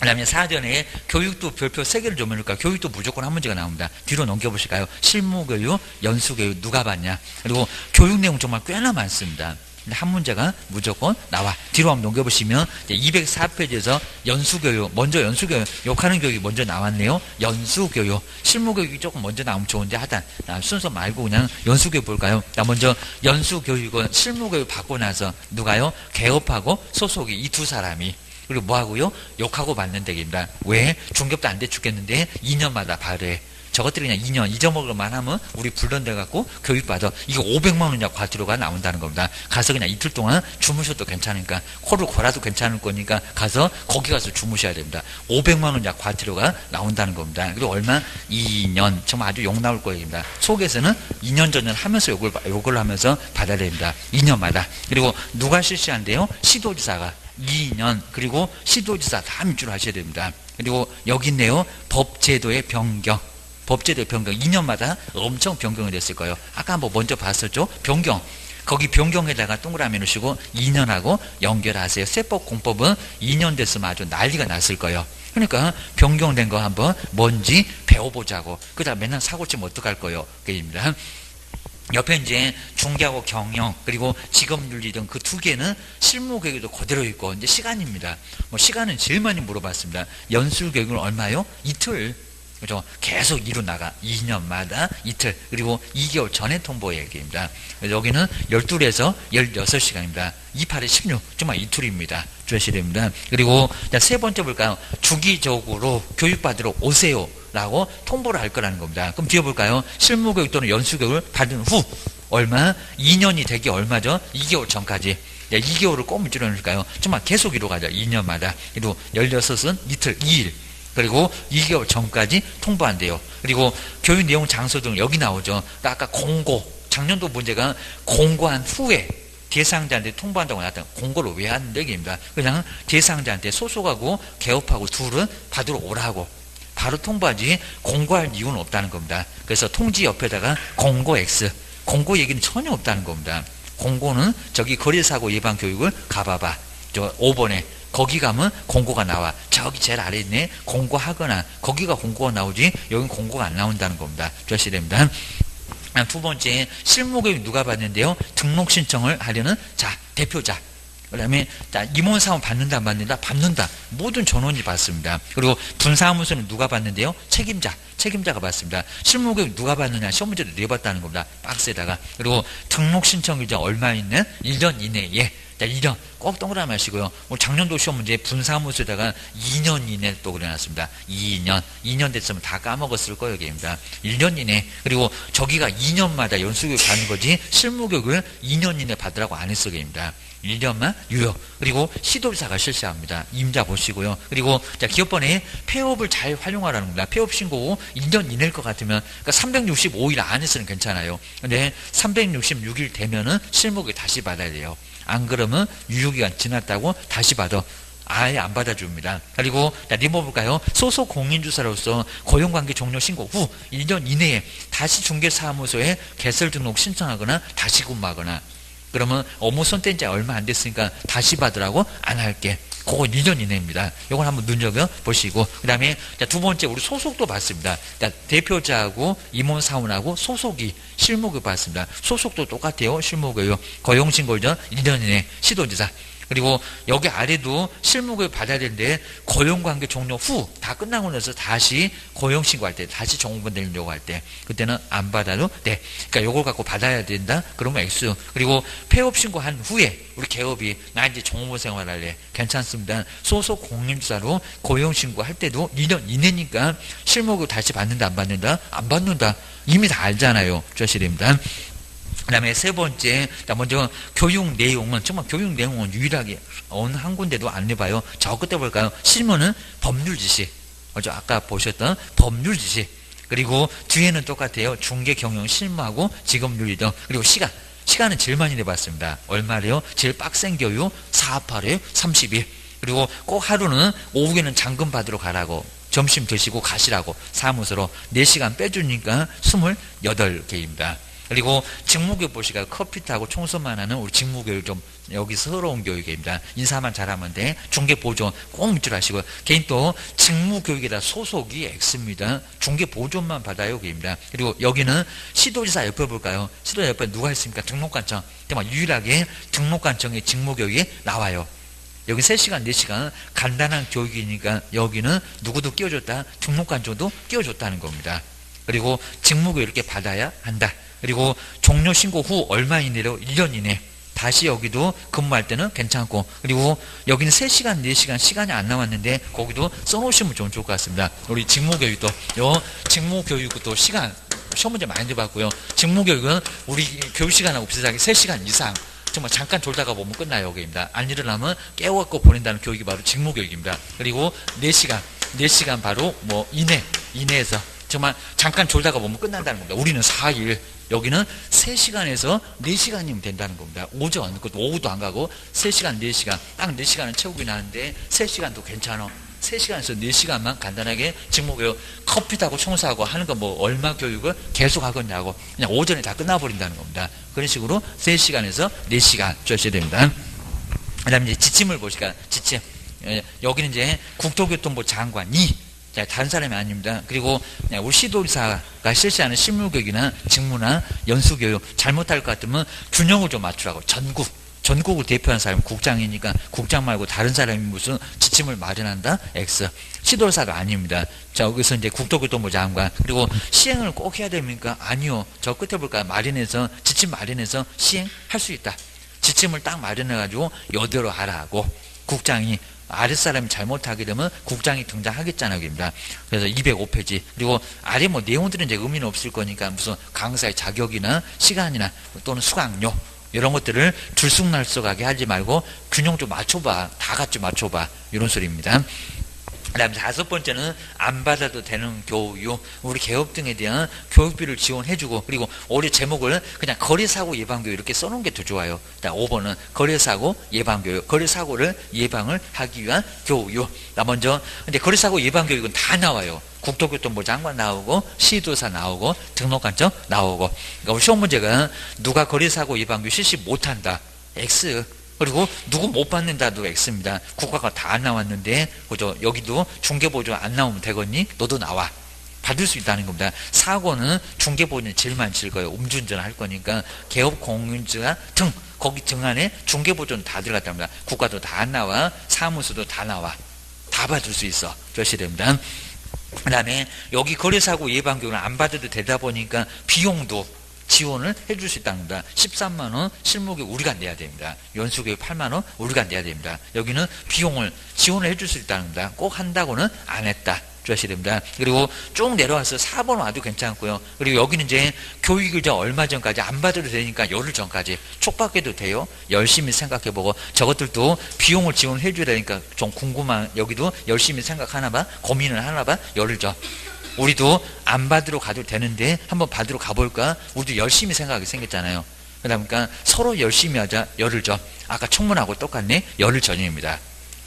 그 다음에 사전에 교육도 별표 3개를 좀 해놓을까. 교육도 무조건 한 문제가 나옵니다. 뒤로 넘겨보실까요? 실무교육, 연수교육 누가 봤냐. 그리고 교육 내용 정말 꽤나 많습니다. 한 문제가 무조건 나와. 뒤로 한번 넘겨보시면 204페이지에서 연수교육, 먼저 연수교육, 욕하는 교육이 먼저 나왔네요. 연수교육, 실무교육이 조금 먼저 나오면 좋은데 하여튼 순서 말고 그냥 연수교육 볼까요? 먼저 연수교육은 실무교육 받고 나서 누가요? 개업하고 소속이 이 두 사람이 그리고 뭐하고요? 욕하고 받는 덱입니다. 왜? 중급도 안 돼 죽겠는데 2년마다 발해. 저것들이 그냥 2년 잊어먹을만 하면 우리 불던데 갖고 교육받아. 이게 500만 원 이상 과태료가 나온다는 겁니다. 가서 그냥 이틀 동안 주무셔도 괜찮으니까, 코를 골아도 괜찮을 거니까 가서 거기 가서 주무셔야 됩니다. 500만 원 이상 과태료가 나온다는 겁니다. 그리고 얼마? 2년. 정말 아주 욕 나올 거입니다. 속에서는 2년 전을 하면서 욕을 하면서 받아야 됩니다. 2년마다. 그리고 누가 실시한대요? 시도지사가 2년. 그리고 시도지사 다 밑줄 하셔야 됩니다. 그리고 여기 있네요. 법제도의 변경. 법제도의 변경. 2년마다 엄청 변경이 됐을 거예요. 아까 한번 먼저 봤었죠? 변경. 거기 변경에다가 동그라미 넣으시고 2년하고 연결하세요. 세법 공법은 2년 됐으면 아주 난리가 났을 거예요. 그러니까 변경된 거 한번 뭔지 배워보자고. 그다음 맨날 사고치면 어떡할 거예요? 그입니다. 옆에 이제 중개하고 경영 그리고 직업윤리 등 그 두 개는 실무교육도 그대로 있고, 이제 시간입니다. 뭐 시간은 제일 많이 물어봤습니다. 연수교육은 얼마요? 이틀. 그죠? 계속 이루 나가. 2년마다 이틀. 그리고 2개월 전에 통보 얘기입니다. 여기는 12에서 16시간입니다. 28에 16. 정말 이틀입니다. 주셔야 됩니다. 그리고 세 번째 볼까요? 주기적으로 교육받으러 오세요. 라고 통보를 할 거라는 겁니다. 그럼 뒤에 볼까요? 실무교육 또는 연수교육을 받은 후 얼마? 2년이 되기 얼마죠? 2개월 전까지. 2개월을 꼭 밑줄여놓을까요? 정말 계속 이루 가죠. 2년마다. 그리고 16은 이틀, 2일. 그리고 2개월 전까지 통보한대요. 그리고 교육 내용 장소 등 여기 나오죠. 아까 공고, 작년도 문제가 공고한 후에 대상자한테 통보한다고 나왔던 공고를 왜 하는데 얘기입니다. 그냥 대상자한테 소속하고 개업하고 둘은 받으러 오라고 바로 통보하지 공고할 이유는 없다는 겁니다. 그래서 통지 옆에다가 공고 X, 공고 얘기는 전혀 없다는 겁니다. 공고는 저기 거래사고 예방 교육을 가봐봐. 저 5번에 거기 가면 공고가 나와. 저기 제일 아래 있네. 공고하거나 거기가 공고가 나오지 여긴 공고가 안 나온다는 겁니다. 주셔야 됩니다. 두 번째, 실무교육 누가 받는데요? 등록 신청을 하려는 대표자. 그 다음에 임원사원 받는다 안 받는다? 받는다. 모든 전원이 받습니다. 그리고 분사무소는 누가 받는데요? 책임자가 받습니다. 실무교육 누가 받느냐? 시험 문제를 내봤다는 겁니다. 박스에다가. 그리고 등록 신청 일정 얼마 있는? 1년 이내에. 1년 꼭 동그라미 하시고요. 작년도 시험 문제 분사무소에다가 2년 이내 또 그려놨습니다. 2년 됐으면 다 까먹었을 거예요. 여기입니다. 1년 이내. 그리고 저기가 2년마다 연수교육 받는 거지 실무교육을 2년 이내 받으라고 안 했어. 여기입니다. 1년만 유효. 그리고 시도지사가 실시합니다. 임자 보시고요. 그리고 기업번에 폐업을 잘 활용하라는 겁니다. 폐업 신고 후 1년 이내일 것 같으면, 그러니까 365일 안에서는 괜찮아요. 근데 366일 되면은 실무교육 다시 받아야 돼요. 안 그러면 유효기간 지났다고 다시 받아. 아예 안 받아줍니다. 그리고 리모 볼까요? 소속 공인주사로서 고용관계 종료 신고 후 1년 이내에 다시 중개사무소에 개설 등록 신청하거나 다시 근무하거나, 그러면 업무 손뗀 지 얼마 안 됐으니까 다시 받으라고 안 할게. 그거 1년 이내입니다. 이걸 한번 눈여겨보시고, 그 다음에 두 번째 우리 소속도 받습니다. 대표자하고 임원사원하고 소속이 실무교육 받습니다. 소속도 똑같아요. 실무교육 고용신고일전 1년 이내 시도지사. 그리고 여기 아래도 실무교육 받아야 되는데 고용관계 종료 후 다 끝나고 나서 다시 고용신고할 때, 다시 정보번 내려고 할 때 그때는 안 받아도 돼. 그러니까 요걸 갖고 받아야 된다. 그러면 X. 그리고 폐업신고한 후에 우리 개업이 나 이제 정보 생활할래. 괜찮습니다. 소속 공인주사로 고용신고할 때도 1년 이내니까 실무교육 다시 받는다 안 받는다? 안 받는다. 이미 다 알잖아요. 주시됩니다. 그 다음에 세 번째, 먼저 교육 내용은, 정말 교육 내용은 유일하게 어느 한 군데도 안 내봐요. 저 끝에 볼까요? 실무는 법률 지식. 아까 보셨던 법률 지식. 그리고 뒤에는 똑같아요. 중개 경영 실무하고 직업윤리 등. 그리고 시간은 제일 많이 내봤습니다. 얼마래요? 제일 빡센 교육 4-8에 30일. 그리고 꼭 하루는 오후에는 잔금 받으러 가라고. 점심 드시고 가시라고. 사무소로 4시간 빼주니까 28개입니다. 그리고 직무교육 보시가 컴퓨터하고 청소만 하는 우리 직무교육 좀 여기 서러운 교육입니다. 인사만 잘하면 돼. 중개보존 꼭 밑줄 하시고, 개인 또 직무교육에다 소속이 X입니다. 중개보존만 받아요. 여기입니다. 그리고 여기는 시도지사 옆에 볼까요? 시도지사 옆에 누가 있습니까? 등록관청. 정말 유일하게 등록관청의 직무교육이 나와요. 여기 3시간, 4시간 간단한 교육이니까 여기는 누구도 끼워줬다. 등록관청도 끼워줬다는 겁니다. 그리고 직무교육 이렇게 받아야 한다. 그리고 종료 신고 후 얼마 이내로 1년 이내 다시 여기도 근무할 때는 괜찮고, 그리고 여기는 3시간, 4시간 시간이 안 남았는데 거기도 써놓으시면 좀 좋을 것 같습니다. 우리 직무교육도, 직무교육도 시간, 시험 문제 많이 내봤고요. 직무교육은 우리 교육 시간하고 비슷하게 3시간 이상, 정말 잠깐 졸다가 보면 끝나요. 여기입니다. 안 일어나면 깨워갖고 보낸다는 교육이 바로 직무교육입니다. 그리고 4시간 바로 이내에서 정말 잠깐 졸다가 보면 끝난다는 겁니다. 우리는 4일, 여기는 3시간에서 4시간이면 된다는 겁니다. 오전, 그것도 오후도 안 가고 3시간, 4시간, 딱 4시간은 채우긴 하는데 3시간도 괜찮아. 3시간에서 4시간만 간단하게 직무교육, 커피 타고 청소하고 하는 거 얼마 교육을 계속 하겠냐고, 그냥 오전에 다 끝나버린다는 겁니다. 그런 식으로 3시간에서 4시간 주셔야 됩니다. 그 다음에 이제 지침을 보시니까, 지침. 여기는 이제 국토교통부 장관이, 다른 사람이 아닙니다. 그리고 우리 시도지사가 실시하는 실무교육이나 직무나 연수교육 잘못할 것 같으면 균형을 좀 맞추라고. 전국을 대표하는 사람이 국장이니까 국장 말고 다른 사람이 무슨 지침을 마련한다? X. 시도지사가 아닙니다. 자, 여기서 이제 국토교통부 장관. 그리고 시행을 꼭 해야 됩니까? 아니요. 저 끝에 볼까요? 지침 마련해서 시행할 수 있다. 지침을 딱 마련해가지고 여대로 하라고. 국장이, 아랫사람이 잘못하게 되면 국장이 등장하겠잖아요. 여기입니다. 그래서 205페이지. 그리고 아래 내용들은 이제 의미는 없을 거니까 무슨 강사의 자격이나 시간이나 또는 수강료, 이런 것들을 들쑥날쑥하게 하지 말고 균형 좀 맞춰봐. 다 같이 맞춰봐. 이런 소리입니다. 그 다음에 5번째는 안 받아도 되는 교육, 우리 개업 등에 대한 교육비를 지원해주고, 그리고 올해 제목을 그냥 거래사고 예방교육 이렇게 써놓은 게 더 좋아요. 5번은 거래사고 예방교육, 거래사고를 예방을 하기 위한 교육. 먼저 근데 거래사고 예방교육은 다 나와요. 국토교통부 장관 나오고, 시도사 나오고, 등록관청 나오고. 그러니까 우리 시험 문제가 누가 거래사고 예방교육 실시 못한다, X. 그리고 누구 못 받는다도 X입니다. 국가가 다 나왔는데, 그죠? 여기도 중개보조 안 나오면 되겠니? 너도 나와. 받을 수 있다는 겁니다. 사고는 중개보조는 제일 많이 칠 거예요. 음주운전 할 거니까. 개업 공인주가 거기 등 안에 중개보조는 다 들어갔답니다. 국가도 다 안 나와. 사무소도 다 나와. 다 받을 수 있어. 조심해야 됩니다. 그 다음에 여기 거래사고 예방교육을 안 받아도 되다 보니까 비용도 지원을 해줄 수 있다는 겁니다. 13만원 실무교육 우리가 내야 됩니다. 연수교육 8만원 우리가 내야 됩니다. 여기는 비용을 지원을 해줄 수 있다는 겁니다. 꼭 한다고는 안 했다. 주셔야 됩니다. 그리고 쭉 내려와서 4번 와도 괜찮고요. 그리고 여기는 이제 교육을 얼마 전까지 안 받아도 되니까 열흘 전까지 촉박해도 돼요. 열심히 생각해보고, 저것들도 비용을 지원해 줘야 되니까 좀 궁금한, 여기도 열심히 생각하나 봐, 고민을 하나 봐, 열흘 전. 우리도 안 받으러 가도 되는데 한번 받으러 가볼까? 우리도 열심히 생각하게 생겼잖아요. 그러니까 서로 열심히 하자, 열흘 전. 아까 청문하고 똑같네, 열흘 전입니다.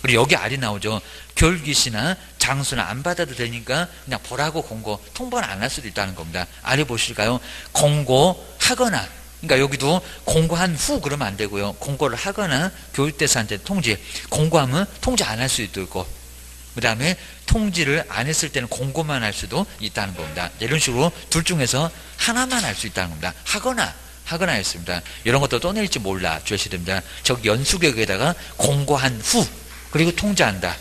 그리고 여기 아래 나오죠. 교육일시나 장소나 안 받아도 되니까 그냥 보라고 통보는 안 할 수도 있다는 겁니다. 아래 보실까요? 공고하거나, 그러니까 여기도 공고한 후 그러면 안 되고요. 공고를 하거나 교육대사한테 공고하면 통지 안 할 수도 있고, 그 다음에 통지를 안 했을 때는 공고만 할 수도 있다는 겁니다. 이런 식으로 둘 중에서 하나만 할 수 있다는 겁니다. 하거나 했습니다. 이런 것도 또 낼지 몰라 주셔야 됩니다. 저기 연수교육에다가 공고한 후 그리고 통지한다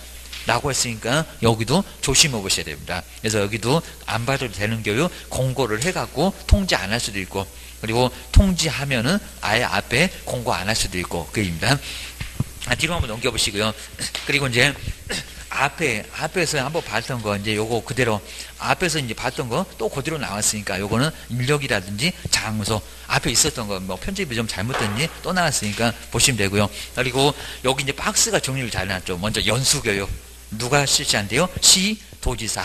라고 했으니까 여기도 조심해 보셔야 됩니다. 그래서 여기도 안 받아도 되는 교육 공고를 해갖고 통지 안 할 수도 있고, 그리고 통지하면은 아예 앞에 공고 안 할 수도 있고, 그입니다. 뒤로 한번 넘겨보시고요. 그리고 이제 앞에서 한번 봤던 거, 이제 요거 그대로, 앞에서 이제 봤던 거 또 그대로 나왔으니까 요거는 인력이라든지 장소, 앞에 있었던 거, 편집이 좀 잘못됐니? 또 나왔으니까 보시면 되고요. 그리고 여기 이제 박스가 정리를 잘 해놨죠. 먼저 연수교육. 누가 실시한대요? 시도지사.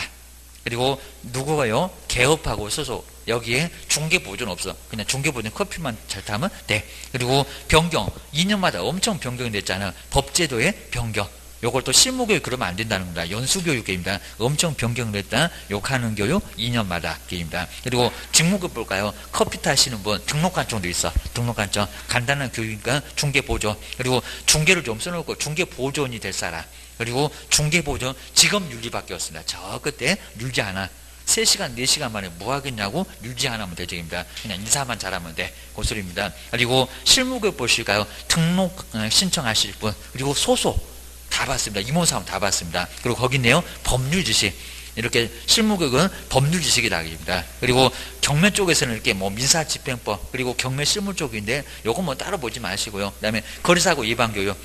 그리고 누구가요? 개업하고 소속. 여기에 중개보조는 없어. 그냥 중개보조는 커피만 잘 타면 돼. 그리고 변경. 2년마다 엄청 변경이 됐잖아요. 법제도의 변경. 요걸 또 실무교육 그러면 안 된다는 겁니다. 연수교육입니다. 엄청 변경을 했다. 욕하는 교육 2년마다 교육입니다. 그리고 직무급 볼까요? 커피 타시는 분 등록관청도 있어. 등록관청. 간단한 교육이니까 중개보조. 그리고 중개를 좀 써놓고 중개보조원이 될 사람. 그리고 중개보조 직업 윤리밖에 없습니다. 저 끝에 윤리 하나. 3시간, 4시간 만에 뭐 하겠냐고 윤리 하나면 대책입니다. 그냥 인사만 잘하면 돼. 그 소리입니다. 그리고 실무교육 보실까요? 등록 신청하실 분. 그리고 소속. 다 봤습니다. 임원사원 다 봤습니다. 그리고 거기 있네요. 법률 지식. 이렇게 실무교육은 법률 지식이 나깁니다. 그리고 경매 쪽에서는 이렇게 뭐 민사집행법, 그리고 경매 실무 쪽인데 요거 뭐 따로 보지 마시고요. 그다음에 거리사고 예방교육,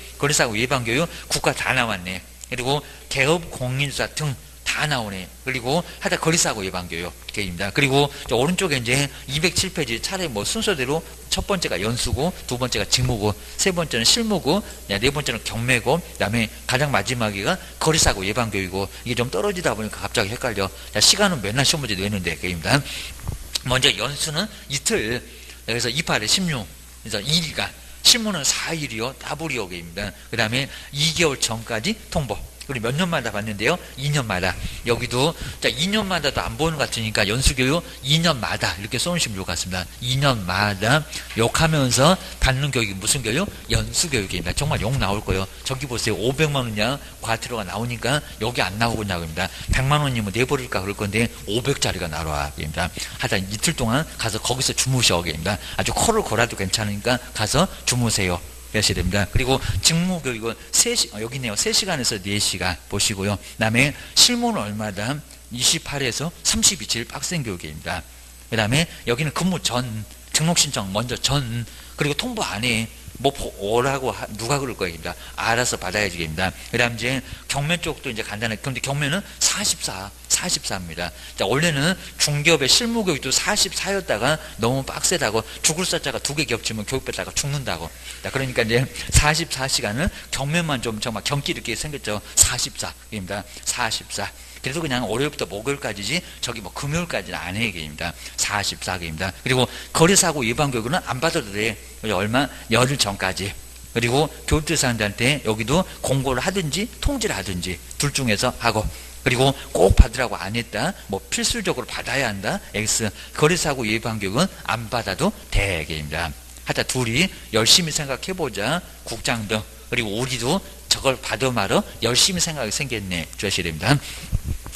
국가 다 나왔네. 그리고 개업 공인주사 등 다 나오네. 그리고 하다 거리사고 예방교육입니다. 그리고 저 오른쪽에 이제 207페이지 차례 뭐 순서대로 첫 번째가 연수고, 두 번째가 직무고, 세 번째는 실무고, 네 번째는 경매고, 그다음에 가장 마지막이가 거리사고 예방교육이고, 이게 좀 떨어지다 보니까 갑자기 헷갈려. 자, 시간은 맨날 시험 문제 내는데 게임입니다. 먼저 연수는 이틀, 그래서 28에 16, 그래서 2일간, 실무는 4일이요, 더블이요 게임입니다. 그 다음에 2개월 전까지 통보. 그리고 몇 년마다 받는데요? 2년마다. 여기도, 자, 2년마다도 안 보는 것 같으니까 연수교육 2년마다 이렇게 써놓으시면 좋을 것 같습니다. 2년마다 욕하면서 받는 교육이 무슨 교육? 연수교육입니다. 정말 욕 나올 거예요. 저기 보세요. 500만원이냐? 과태료가 나오니까 여기 안 나오고 나옵니다. 100만원이면 내버릴까 그럴 건데 500짜리가 나와. 입니다. 하여튼 이틀 동안 가서 거기서 주무셔. 입니다. 아주 코를 골아도 괜찮으니까 가서 주무세요. 하셔야 됩니다. 그리고 직무교육은 여기 있네요. 3시간에서 4시간 보시고요. 그 다음에 실무는 얼마다? 28에서 32, 제일 빡센 교육입니다. 그 다음에 여기는 근무 전, 등록신청 먼저 전, 그리고 통보 안에 뭐 오라고 누가 그럴 거입니다. 알아서 받아야지 입니다. 그 다음 이제 경매 쪽도 이제 간단하게, 그런데 경매는 44입니다. 자, 원래는 중기업의 실무교육도 44였다가 너무 빡세다고 죽을 사자가 2개 겹치면 교육받다가 죽는다고. 자, 그러니까 이제 44시간은 경매만 좀 정말 경기 있게 생겼죠. 44입니다. 44. 그래서 그냥 월요일부터 목요일까지지 저기 뭐 금요일까지는 안 해 얘기입니다. 44개입니다. 그리고 거래사고 예방교육은 안 받아도 돼. 얼마? 열흘 전까지. 그리고 교육대사한테 여기도 공고를 하든지 통지를 하든지 둘 중에서 하고, 그리고 꼭 받으라고 안 했다, 뭐 필수적으로 받아야 한다, X. 거래사고 예방교육은 안 받아도 되게입니다. 하여튼 둘이 열심히 생각해보자. 국장 등, 그리고 우리도 저걸 받아 말어 열심히 생각이 생겼네. 주셔야 됩니다.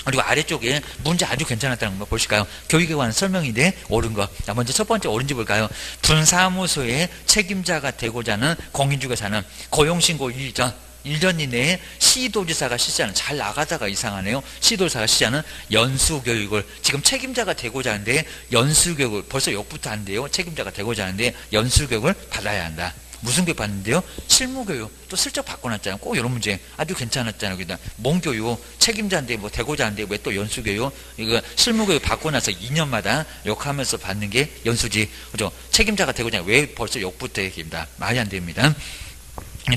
그리고 아래쪽에 문제 아주 괜찮았다는 거 보실까요? 교육에 관한 설명인데 옳은 거. 자, 먼저 첫 번째 옳은지 볼까요? 분사무소의 책임자가 되고자 하는 공인중개사는 고용신고 1년 이내에 시도지사가 실시하는, 잘 나가다가 이상하네요. 시도지사가 실시하는 연수교육을, 지금 책임자가 되고자 하는데 연수교육을, 벌써 욕부터 한대요. 책임자가 되고자 하는데 연수교육을 받아야 한다. 무슨 교육 받는데요? 실무교육. 또 슬쩍 바꿔놨잖아요. 꼭 이런 문제 아주 괜찮았잖아요. 그러니까 뭔교육, 책임자인데 뭐 되고자 하는데 왜 또 연수교육? 이거 실무교육 받고 나서 2년마다 욕하면서 받는 게 연수지. 그죠? 책임자가 되고자 하는데 왜 벌써 욕부터 얘기입니다. 말이 안 됩니다.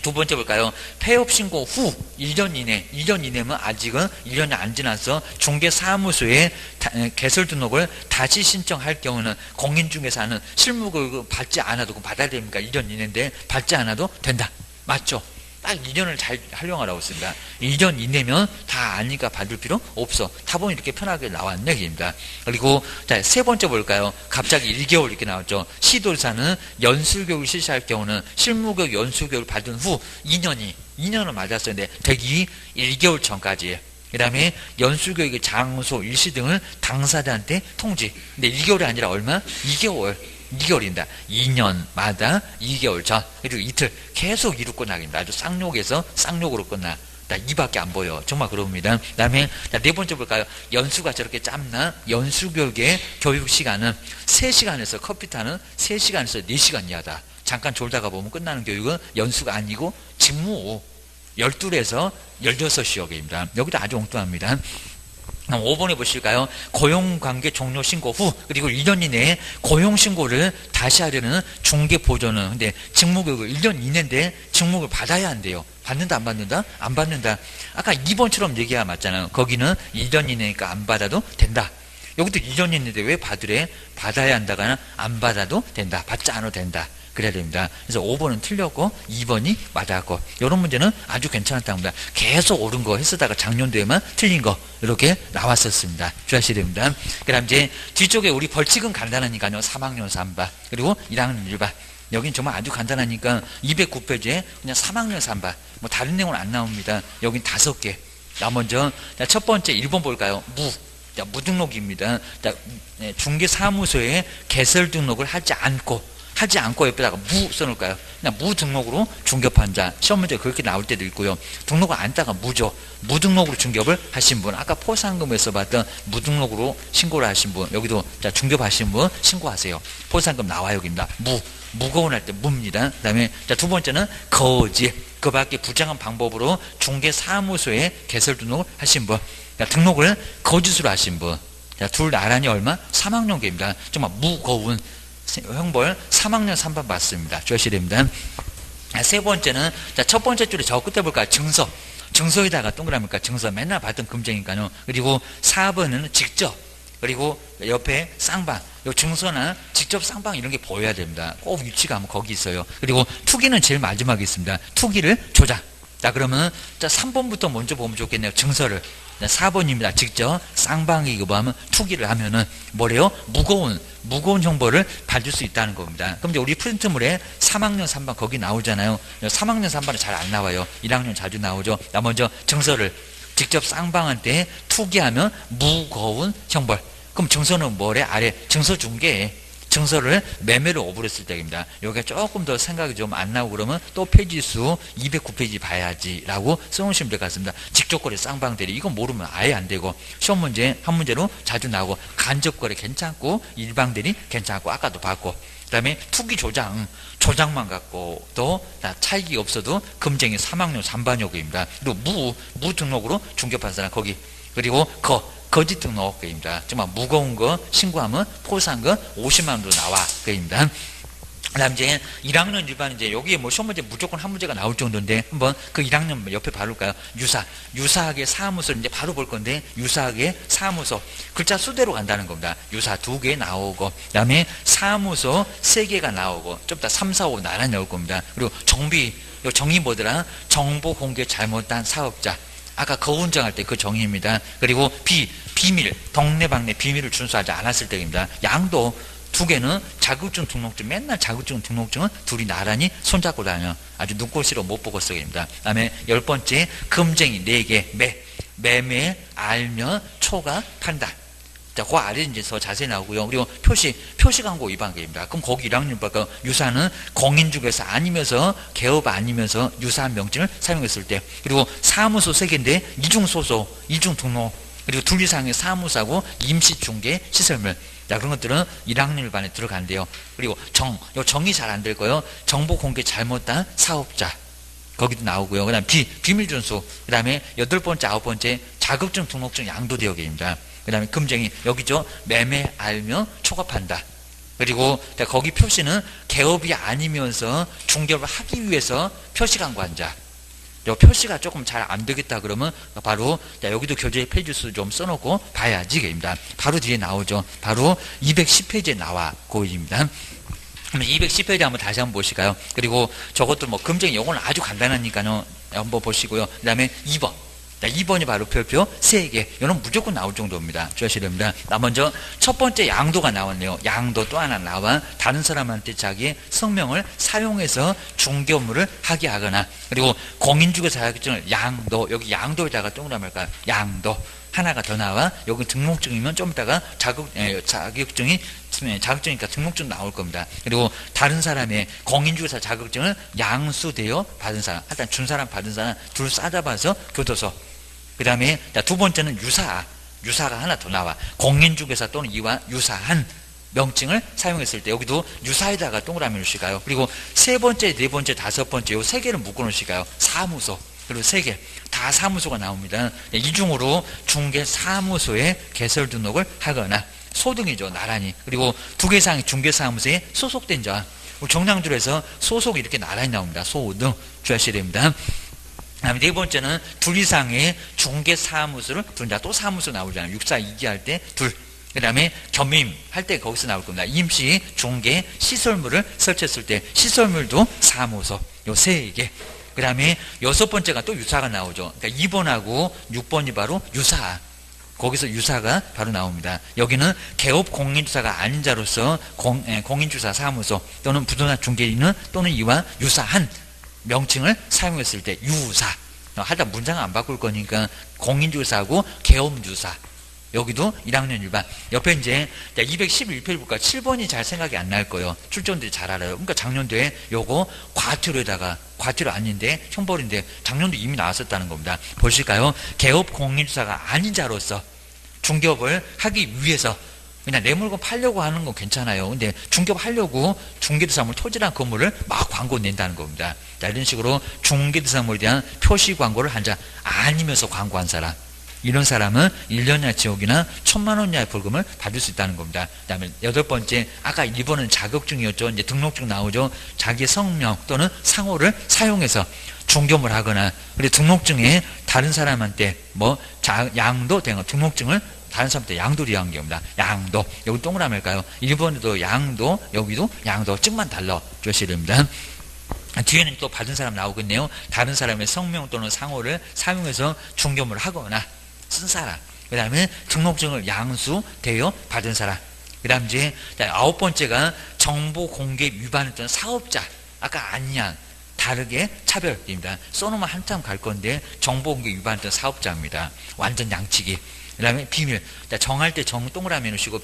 두 번째 볼까요? 폐업 신고 후 1년 이내면 아직은 1년이 안 지나서 중개사무소에 개설 등록을 다시 신청할 경우는 공인중개사는 실무교육을 받지 않아도, 그럼 받아야 됩니까? 1년 이내인데 받지 않아도 된다. 맞죠? 딱 2년을 잘 활용하라고 했습니다. 2년 이내면 다 아니까 받을 필요 없어. 답은 이렇게 편하게 나왔네, 얘기입니다. 그리고 자, 세 번째 볼까요? 갑자기 1개월 이렇게 나왔죠. 시도사는 연수교육을 실시할 경우는 실무교육 연수교육을 받은 후 2년을 맞았었는데 되기 1개월 전까지. 그 다음에 연수교육의 장소, 일시 등을 당사자한테 통지. 근데 1개월이 아니라 얼마? 2개월입니다. 2년마다 2개월 전, 그리고 이틀 계속 이루 끝나기입니다. 아주 쌍욕에서 쌍욕으로 끝나. 이밖에 안 보여. 정말 그럽니다. 그 다음에 네 번째 볼까요? 연수가 저렇게 짧나? 연수교육의 교육시간은 3시간에서 컴퓨터는 3시간에서 4시간 이하다. 잠깐 졸다가 보면 끝나는 교육은 연수가 아니고 직무 12에서 16시역입니다. 여기도 아주 엉뚱합니다. 5번에 보실까요? 고용관계 종료 신고 후, 그리고 1년 이내에 고용신고를 다시 하려는 중개보조는, 근데 직무교육을 1년 이내인데 직무를 받아야 한대요. 받는다, 안 받는다? 안 받는다. 아까 2번처럼 얘기가 맞잖아요. 거기는 1년 이내니까 안 받아도 된다. 여기도 2년 이내인데 왜 받으래? 받아야 한다거나 안 받아도 된다. 받지 않아도 된다. 그래야 됩니다. 그래서 5번은 틀렸고 2번이 맞았고, 이런 문제는 아주 괜찮았다는 겁니다. 계속 옳은 거 했으다가 작년도에만 틀린 거 이렇게 나왔었습니다. 주의하셔야 됩니다. 그 다음 이제 뒤쪽에 우리 벌칙은 간단하니까요. 3학년 3반 그리고 1학년 1반. 여긴 정말 아주 간단하니까 209페이지에 그냥 3학년 3반, 뭐 다른 내용은 안 나옵니다. 여긴 5개. 자, 먼저 첫 번째 1번 볼까요? 무등록입니다. 중개사무소에 개설 등록을 하지 않고 하지 않고 옆에다가 무 써놓을까요? 그냥 무등록으로 중개한 자. 시험 문제 그렇게 나올 때도 있고요. 등록을 안 했다가 무죠. 무등록으로 중개업을 하신 분, 아까 포상금에서 봤던 무등록으로 신고를 하신 분, 여기도 자 중개하신 분 신고하세요. 포상금 나와요. 여기입니다. 무거운 할 때 무입니다. 그 다음에 자 두 번째는 거지. 그 밖에 부정한 방법으로 중개사무소에 개설 등록을 하신 분, 그러니까 등록을 거짓으로 하신 분. 자, 둘 나란히 얼마? 3학년계입니다. 정말 무거운 형벌 3학년 3반 받습니다. 주셔야 됩니다. 세 번째는 자, 첫 번째 줄에 저 끝에 볼까요? 증서에다가 동그라미니까 증서 맨날 받던 금쟁이니까요. 그리고 4번은 직접, 그리고 옆에 쌍방, 요 증서나 직접 쌍방 이런 게 보여야 됩니다. 꼭 위치가 하면 거기 있어요. 그리고 투기는 제일 마지막에 있습니다. 투기를 조작. 자, 그러면 자 3번부터 먼저 보면 좋겠네요. 증서를. 4번입니다. 직접 쌍방이 하면 투기를 하면은 뭐래요? 무거운 형벌을 받을 수 있다는 겁니다. 그럼 이제 우리 프린트물에 3학년 3반 거기 나오잖아요. 3학년 3반은 잘 안 나와요. 1학년 자주 나오죠. 나 먼저 증서를 직접 쌍방한테 투기하면 무거운 형벌. 그럼 증서는 뭐래? 아래 증서 중개에 증서를 매매로 오버했을 때입니다. 여기가 조금 더 생각이 좀 안 나오고 그러면 또 페이지 수 209페이지 봐야지 라고 써놓으시면 될 것 같습니다. 직접거래 쌍방대리 이건 모르면 아예 안 되고 시험 문제 한 문제로 자주 나오고 간접거래 괜찮고 일방대리 괜찮고 아까도 봤고 그 다음에 투기 조장만 갖고 또 차익이 없어도 금쟁이 3학년 3반 요구입니다. 그리고 무등록으로 중개판 사람 거기 그리고 거짓 등록입니다. 정말 무거운 거 신고하면 포상금 50만 원으로 나와 그입니다. 그다음 이제 1학년 일반 이제 여기에 뭐 시험 문제 무조건 한 문제가 나올 정도인데 한번 그 1학년 옆에 봐볼까요? 유사하게 사무소를 이제 바로 볼 건데 유사하게 사무소 글자 수대로 간다는 겁니다. 유사 2개 나오고 그다음에 사무소 3개가 나오고 좀 이따 3, 4, 5 나란히 나올 겁니다. 그리고 정의 뭐더라? 정보 공개 잘못한 사업자. 아까 거운정할 때 그 정의입니다. 그리고 비밀, 동네방네 비밀을 준수하지 않았을 때입니다. 양도 2개는 자격증 등록증, 맨날 자격증 등록증은 둘이 나란히 손잡고 다녀. 아주 눈꼴시로 못 보고 쓰기입니다. 그 다음에 10번째, 금쟁이 4개, 매매, 알면, 초과, 판단. 자, 그 아래 이제 더 자세히 나오고요. 그리고 표시광고 위반계입니다. 그럼 거기 1학년 볼까요? 유사는 공인중개사 아니면서 개업 아니면서 유사한 명칭을 사용했을 때. 그리고 사무소 3개인데 이중소속, 이중등록, 그리고 둘 이상의 사무소하고 임시중개 시설물. 자, 그런 것들은 1학년 일반에 들어간대요. 그리고 정이 잘 안 될 거예요. 정보 공개 잘못한 사업자. 거기도 나오고요. 그 다음에 비밀준수. 그 다음에 8번째, 9번째 자격증 등록증 양도대역입니다. 그 다음에 금쟁이 여기죠. 매매 알면 초과판다. 그리고 거기 표시는 개업이 아니면서 중개업을 하기 위해서 표시광고한 자. 표시가 조금 잘 안 되겠다 그러면 바로 여기도 교재 페이지 수 좀 써놓고 봐야지 입니다. 바로 뒤에 나오죠. 바로 210페이지에 나와 고입니다. 210페이지 한번 다시 한번 보실까요? 그리고 저것도 뭐 금쟁이 요거는 아주 간단하니까요. 한번 보시고요. 그 다음에 2번. 2번이 바로 별표 3개. 이건 무조건 나올 정도입니다. 주셔야 됩니다. 먼저 첫 번째 양도가 나왔네요. 양도 또 하나 나와. 다른 사람한테 자기의 성명을 사용해서 중개 업무를 하게 하거나 그리고 공인중개사 자격증을 양도 여기 양도에다가 동그라미 할까요? 양도 하나가 더 나와. 여기 등록증이면 좀 이따가 자격증이니까 등록증 나올 겁니다. 그리고 다른 사람의 공인중개사 자격증을 양수되어 받은 사람, 일단 준 사람 받은 사람 둘 싸잡아서 교도소. 그 다음에 두 번째는 유사가 하나 더 나와. 공인중개사 또는 이와 유사한 명칭을 사용했을 때 여기도 유사에다가 동그라미를 씌가요. 그리고 세 번째, 네 번째, 다섯 번째 요 3개를 묶어놓으시가요. 사무소. 그리고 3개 다 사무소가 나옵니다. 이중으로 중개사무소에 개설 등록을 하거나 소등이죠. 나란히. 그리고 2개 이상의 중개사무소에 소속된 자. 정량줄에서 소속이 이렇게 나란히 나옵니다. 소등 주셔야 됩니다. 다음에 네 번째는 2 이상의 중개사무소를 둘다 또 사무소 나오잖아요. 6사 2기 할 때 둘. 그 다음에 겸임 할 때 거기서 나올 겁니다. 임시 중개 시설물을 설치했을 때 시설물도 사무소 요 3개. 그 다음에 6번째가 또 유사가 나오죠. 그러니까 2번하고 6번이 바로 유사. 거기서 유사가 바로 나옵니다. 여기는 개업 공인주사가 아닌 자로서 공인주사 사무소 또는 부동산 중개인은 또는 이와 유사한 명칭을 사용했을 때 유사. 하다 문장 안 바꿀 거니까 공인주사하고 개업주사 여기도 1학년 일반. 옆에 이제 211페이지 볼까 7번이 잘 생각이 안 날 거예요. 출전들이 잘 알아요. 그러니까 작년도에 요거 과태료에다가, 과태료 아닌데 형벌인데 작년도 이미 나왔었다는 겁니다. 보실까요? 개업 공인주사가 아닌 자로서 중개업을 하기 위해서 그냥 내 물건 팔려고 하는 건 괜찮아요. 근데 중개업 하려고 중개대상물 토지란 건물을 막 광고 낸다는 겁니다. 자, 이런 식으로 중개대상물에 대한 표시 광고를 한 자 아니면서 광고한 사람, 이런 사람은 1년 이하 징역이나 1,000만 원 이하의 벌금을 받을 수 있다는 겁니다. 그 다음에 8번째, 아까 2번은 자격증이었죠. 이제 등록증 나오죠. 자기 성명 또는 상호를 사용해서 중개업을 하거나, 그리고 등록증에 다른 사람한테 양도 된 거, 등록증을 다른 사람한테 양도를 이용한 겁니다. 양도. 여기 동그라미일까요? 1번에도 양도, 여기도 양도. 찍만 달라 주셔야 됩니다. 뒤에는 또 받은 사람 나오겠네요. 다른 사람의 성명 또는 상호를 사용해서 중개업을 하거나 쓴 사람. 그 다음에 등록증을 양수, 대여 받은 사람. 그 다음 이제 9번째가 정보 공개 위반했던 사업자. 아까 아니야. 다르게 차별입니다. 써놓으면 한참 갈 건데 정보 공개 위반했던 사업자입니다. 완전 양치기. 그 다음에 비밀. 정할 때 정 동그라미 놓으시고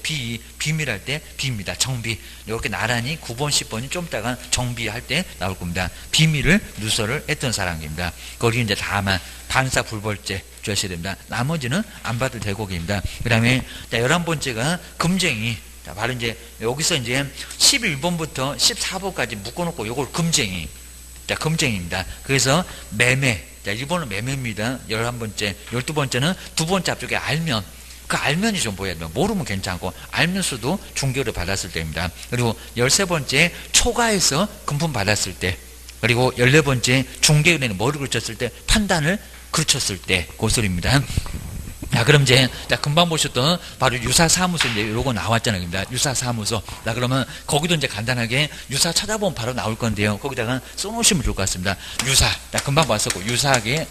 비밀할 때 비입니다. 정비. 이렇게 나란히 9번, 10번이 좀 이따가 정비할 때 나올 겁니다. 비밀을 누설을 했던 사람입니다. 거기 이제 다만 반사 불벌죄 주셔야 됩니다. 나머지는 안 받을 대고입니다. 그 다음에 11번째가 금쟁이. 바로 이제 여기서 이제 11번부터 14번까지 묶어놓고 요걸 금쟁이. 금쟁이입니다. 그래서 매매. 1번은 매매입니다. 11번째. 12번째는 두 번째 앞쪽에 알면. 그 알면이 좀 보여야 돼요. 모르면 괜찮고, 알면서도 중개를 받았을 때입니다. 그리고 13번째, 초과해서 금품 받았을 때. 그리고 14번째, 중개은행에 뭐를 그르쳤을 때, 판단을 그르쳤을 때, 고소리입니다. 자, 그럼 이제, 금방 보셨던 바로 유사사무소, 이제 요거 나왔잖아요. 유사사무소. 자, 그러면 거기도 이제 간단하게 유사 찾아보면 바로 나올 건데요. 거기다가 써놓으시면 좋을 것 같습니다. 유사. 자, 금방 봤었고, 유사하게,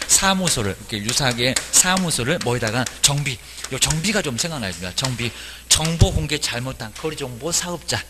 사무소를, 이렇게 유사하게 사무소를 뭐에다가 정비. 요 정비가 좀 생각나야 됩니다. 정비. 정보 공개 잘못한 거리정보 사업자.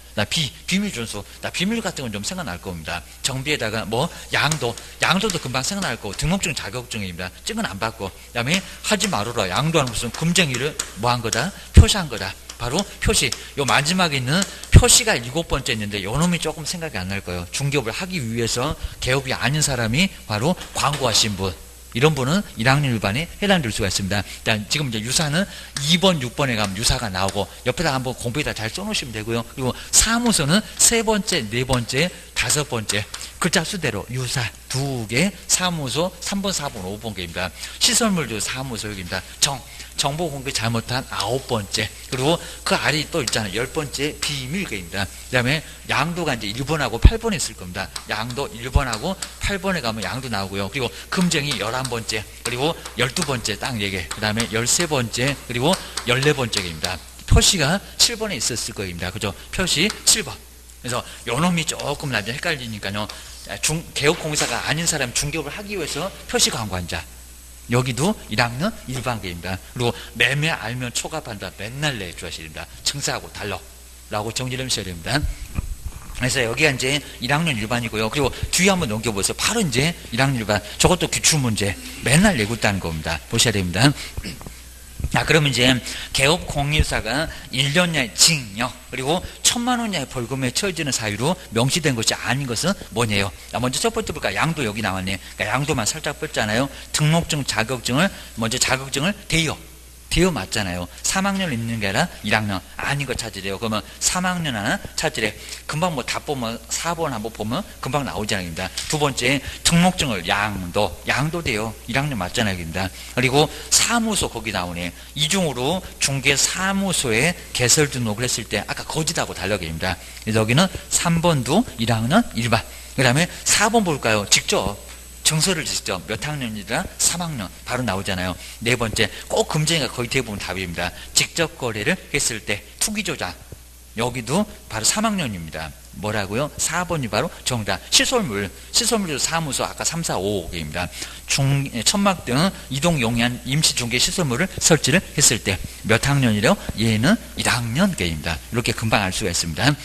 비밀 준수. 비밀 같은 건 좀 생각날 겁니다. 정비에다가 양도도 금방 생각날 거고, 등록증 자격증입니다. 찍은 안 받고. 그 다음에 하지 말아라. 양도하는 무슨 금쟁이를 한 거다? 표시한 거다. 바로 표시. 요 마지막에 있는 표시가 7번째 있는데, 요 놈이 조금 생각이 안 날 거예요. 중개업을 하기 위해서 개업이 아닌 사람이 바로 광고하신 분. 이런 분은 1학년 일반에 해당될 수가 있습니다. 지금 이제 유사는 2번, 6번에 가면 유사가 나오고, 옆에다 한번 공부에다 잘 써놓으시면 되고요. 그리고 사무소는 3번째, 4번째, 5번째. 글자 수대로 유사 2개, 사무소 3번, 4번, 5번개입니다. 시설물도 사무소 여기입니다. 정보 공개 잘못한 9번째. 그리고 그 아래 또 있잖아요. 10번째 비밀계입니다. 그 다음에 양도가 이제 1번하고 8번에 있을 겁니다. 양도 1번하고 8번에 가면 양도 나오고요. 그리고 금쟁이 11번째. 그리고 12번째 딱 4개. 그 다음에 13번째. 그리고 14번째입니다. 표시가 7번에 있었을 거입니다. 그죠? 표시 7번. 그래서 요 놈이 조금 나중에 헷갈리니까요. 개업공사가 아닌 사람 중개업을 하기 위해서 표시 광고한 자. 여기도 1학년 일반계입니다. 그리고 매매 알면 초과한다. 맨날 내줘야 됩니다. 증사하고 달러라고 정리를 하셔야 됩니다. 그래서 여기가 이제 1학년 일반이고요. 그리고 뒤에 한번 넘겨보세요. 바로 이제 1학년 일반. 저것도 기출문제. 맨날 내고 있다는 겁니다. 보셔야 됩니다. 그러면 이제 개업 공인사가 1년 이하의 징역 그리고 1,000만 원 이하의 벌금에 처해지는 사유로 명시된 것이 아닌 것은 뭐냐요? 먼저 첫 번째 볼까? 양도 여기 나왔네. 그러니까 양도만 살짝 뺐잖아요. 등록증, 자격증을 먼저 자격증을 대여 맞잖아요. 3학년 있는 게 아니라 1학년 아닌 거 찾으래요. 그러면 3학년 하나 찾으래. 금방 다 보면 4번 한번 보면 금방 나오잖아요. 두 번째 등록증을 양도돼요. 1학년 맞잖아요. 그리고 사무소 거기 나오네. 이중으로 중개 사무소에 개설 등록을 했을 때 아까 거짓하고 달라집니다. 여기는 3번도 1학년 일반. 그 다음에 4번 볼까요? 직접 증서를 직접 몇 학년이라 3학년 바로 나오잖아요. 네 번째 꼭 금쟁이가 거의 대부분 답입니다. 직접 거래를 했을 때 투기조작 여기도 바로 3학년입니다. 뭐라고요? 4번이 바로 정답. 시설물도 사무소 아까 3, 4, 5개입니다. 천막 등 이동 용이한 임시 중개 시설물을 설치를 했을 때 몇 학년이래요? 얘는 1학년계입니다. 이렇게 금방 알 수가 있습니다.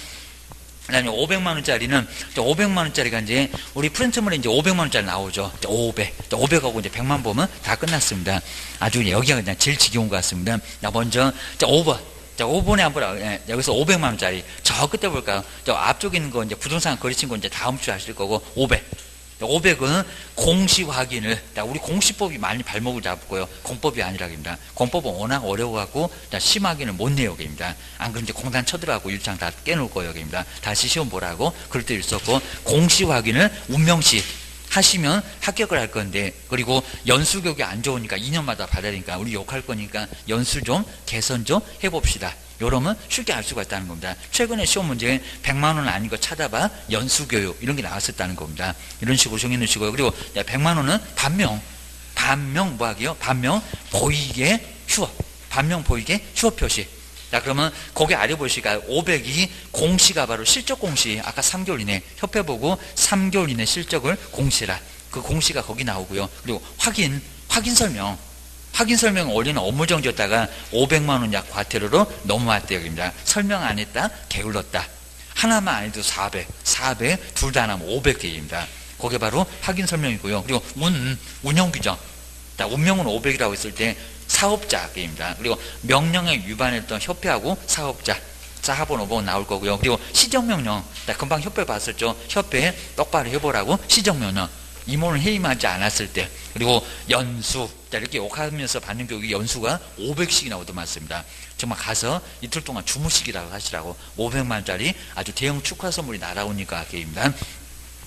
그다음에 500만 원짜리는 500만 원짜리가 이제 우리 프린트물에 이제 500만 원짜리 나오죠. 500. 500하고 이제 100만 보면 다 끝났습니다. 아주 여기가 그냥 제일 지겨운 것 같습니다. 자, 먼저 5번. 자, 5번에 한번 여기서 500만 원짜리 저 끝에 볼까요? 저 앞쪽에 있는 거 이제 부동산 거래친 거 이제 다음 주에 하실 거고 500. 500은 공시 확인을, 우리 공시법이 많이 발목을 잡고요. 공법이 아니라입니다. 공법은 워낙 어려워갖고 심확인을 못 내요. 입니다. 안 그러면 이제 공단 쳐들어가고 일장 다 깨놓을 거예요. 입니다. 다시 시험 보라고 그럴 때 있었고, 공시 확인을 운명시 하시면 합격을 할 건데, 그리고 연수교육이 안 좋으니까 2년마다 받아야 되니까 우리 욕할 거니까 연수 좀 개선 좀 해봅시다. 이러면 쉽게 알 수가 있다는 겁니다. 최근에 시험 문제에 100만 원 아닌 거 찾아봐 연수교육 이런 게 나왔었다는 겁니다. 이런 식으로 정해 놓으시고요. 그리고 100만 원은 반명 뭐하기요? 반명 보이게 휴업, 반명 보이게 휴업 표시. 자, 그러면 거기 아래 보시니까 500이 공시가 바로 실적 공시. 아까 3개월 이내 협회 보고 3개월 이내 실적을 공시라. 그 공시가 거기 나오고요. 그리고 확인 설명. 확인 설명 올리는 업무 정지였다가 500만 원 약 과태료로 넘어왔대요. 입니다. 설명 안 했다, 게을렀다. 하나만 안 해도 400 둘 다 안 하면 500개입니다. 그게 바로 확인 설명이고요. 그리고 운영 규정. 운명은 500이라고 했을 때 사업자입니다. 그리고 명령에 위반했던 협회하고 사업자. 4번, 5번 나올 거고요. 그리고 시정명령. 금방 협회 봤었죠. 협회에 똑바로 해보라고 시정명령. 임원을 해임하지 않았을 때. 그리고 연수. 이렇게 욕하면서 받는 교육이 연수가 500씩이 나오도 많습니다. 정말 가서 이틀 동안 주무시기라고 하시라고 500만 원짜리 아주 대형 축하 선물이 날아오니까 게임입니다.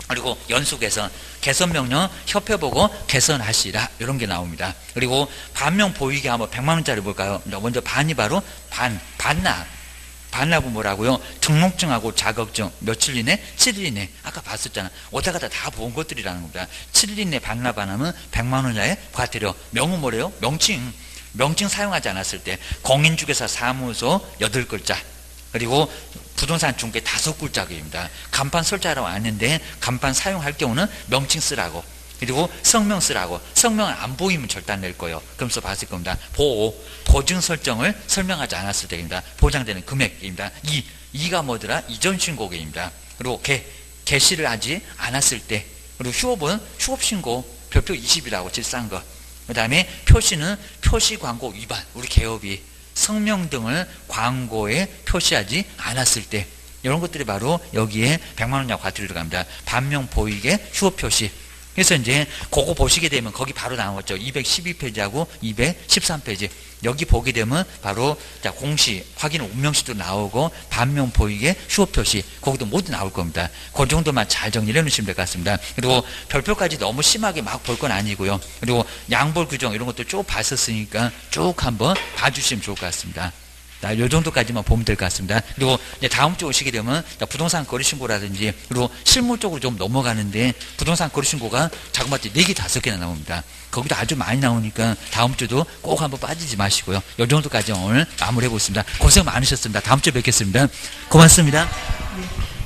그리고 연수 개선, 개선명령 협회 보고 개선하시라 이런 게 나옵니다. 그리고 반명 보이게 한번 100만 원짜리 볼까요? 먼저 반이 바로 반납. 반납은 뭐라고요? 등록증하고 자격증 며칠 이내? 7일 이내. 아까 봤었잖아. 오다 가다 다 본 것들이라는 겁니다. 7일 이내 반납 안 하면 100만 원짜리 과태료. 명은 뭐래요? 명칭 사용하지 않았을 때 공인중개사 사무소 8글자. 그리고 부동산 중개 5글자입니다. 간판 설치하러 왔는데 간판 사용할 경우는 명칭 쓰라고. 그리고 성명 쓰라고. 성명을 안 보이면 절대 안 낼 거예요. 그러면서 봤을 겁니다. 보증 설정을 설명하지 않았을 때입니다. 보장되는 금액입니다. 2가 뭐더라? 이전 신고계입니다. 그리고 개시를 하지 않았을 때. 그리고 휴업은 휴업 신고 별표 20이라고 제일 싼 거. 그 다음에 표시는 표시 광고 위반. 우리 개업이 성명 등을 광고에 표시하지 않았을 때. 이런 것들이 바로 여기에 100만 원 이하 과태료 들어갑니다. 반명 보이게 휴업 표시. 그래서 이제 그거 보시게 되면 거기 바로 나왔죠. 212페이지하고 213페이지. 여기 보게 되면 바로 자 공시, 확인 운명시도 나오고 반명 보이게 휴업 표시 거기도 모두 나올 겁니다. 그 정도만 잘 정리해 놓으시면 될 것 같습니다. 그리고 별표까지 너무 심하게 막 볼 건 아니고요. 그리고 양볼 규정 이런 것도 쭉 봤었으니까 쭉 한번 봐주시면 좋을 것 같습니다. 요 정도까지만 보면 될 것 같습니다. 그리고 이제 다음 주 오시게 되면 부동산 거래신고라든지 그리고 실무 쪽으로 좀 넘어가는데 부동산 거래신고가 자그마치 4개, 5개나 나옵니다. 거기도 아주 많이 나오니까 다음 주도 꼭 한번 빠지지 마시고요. 요 정도까지 오늘 마무리해 보겠습니다. 고생 많으셨습니다. 다음 주에 뵙겠습니다. 고맙습니다. 네.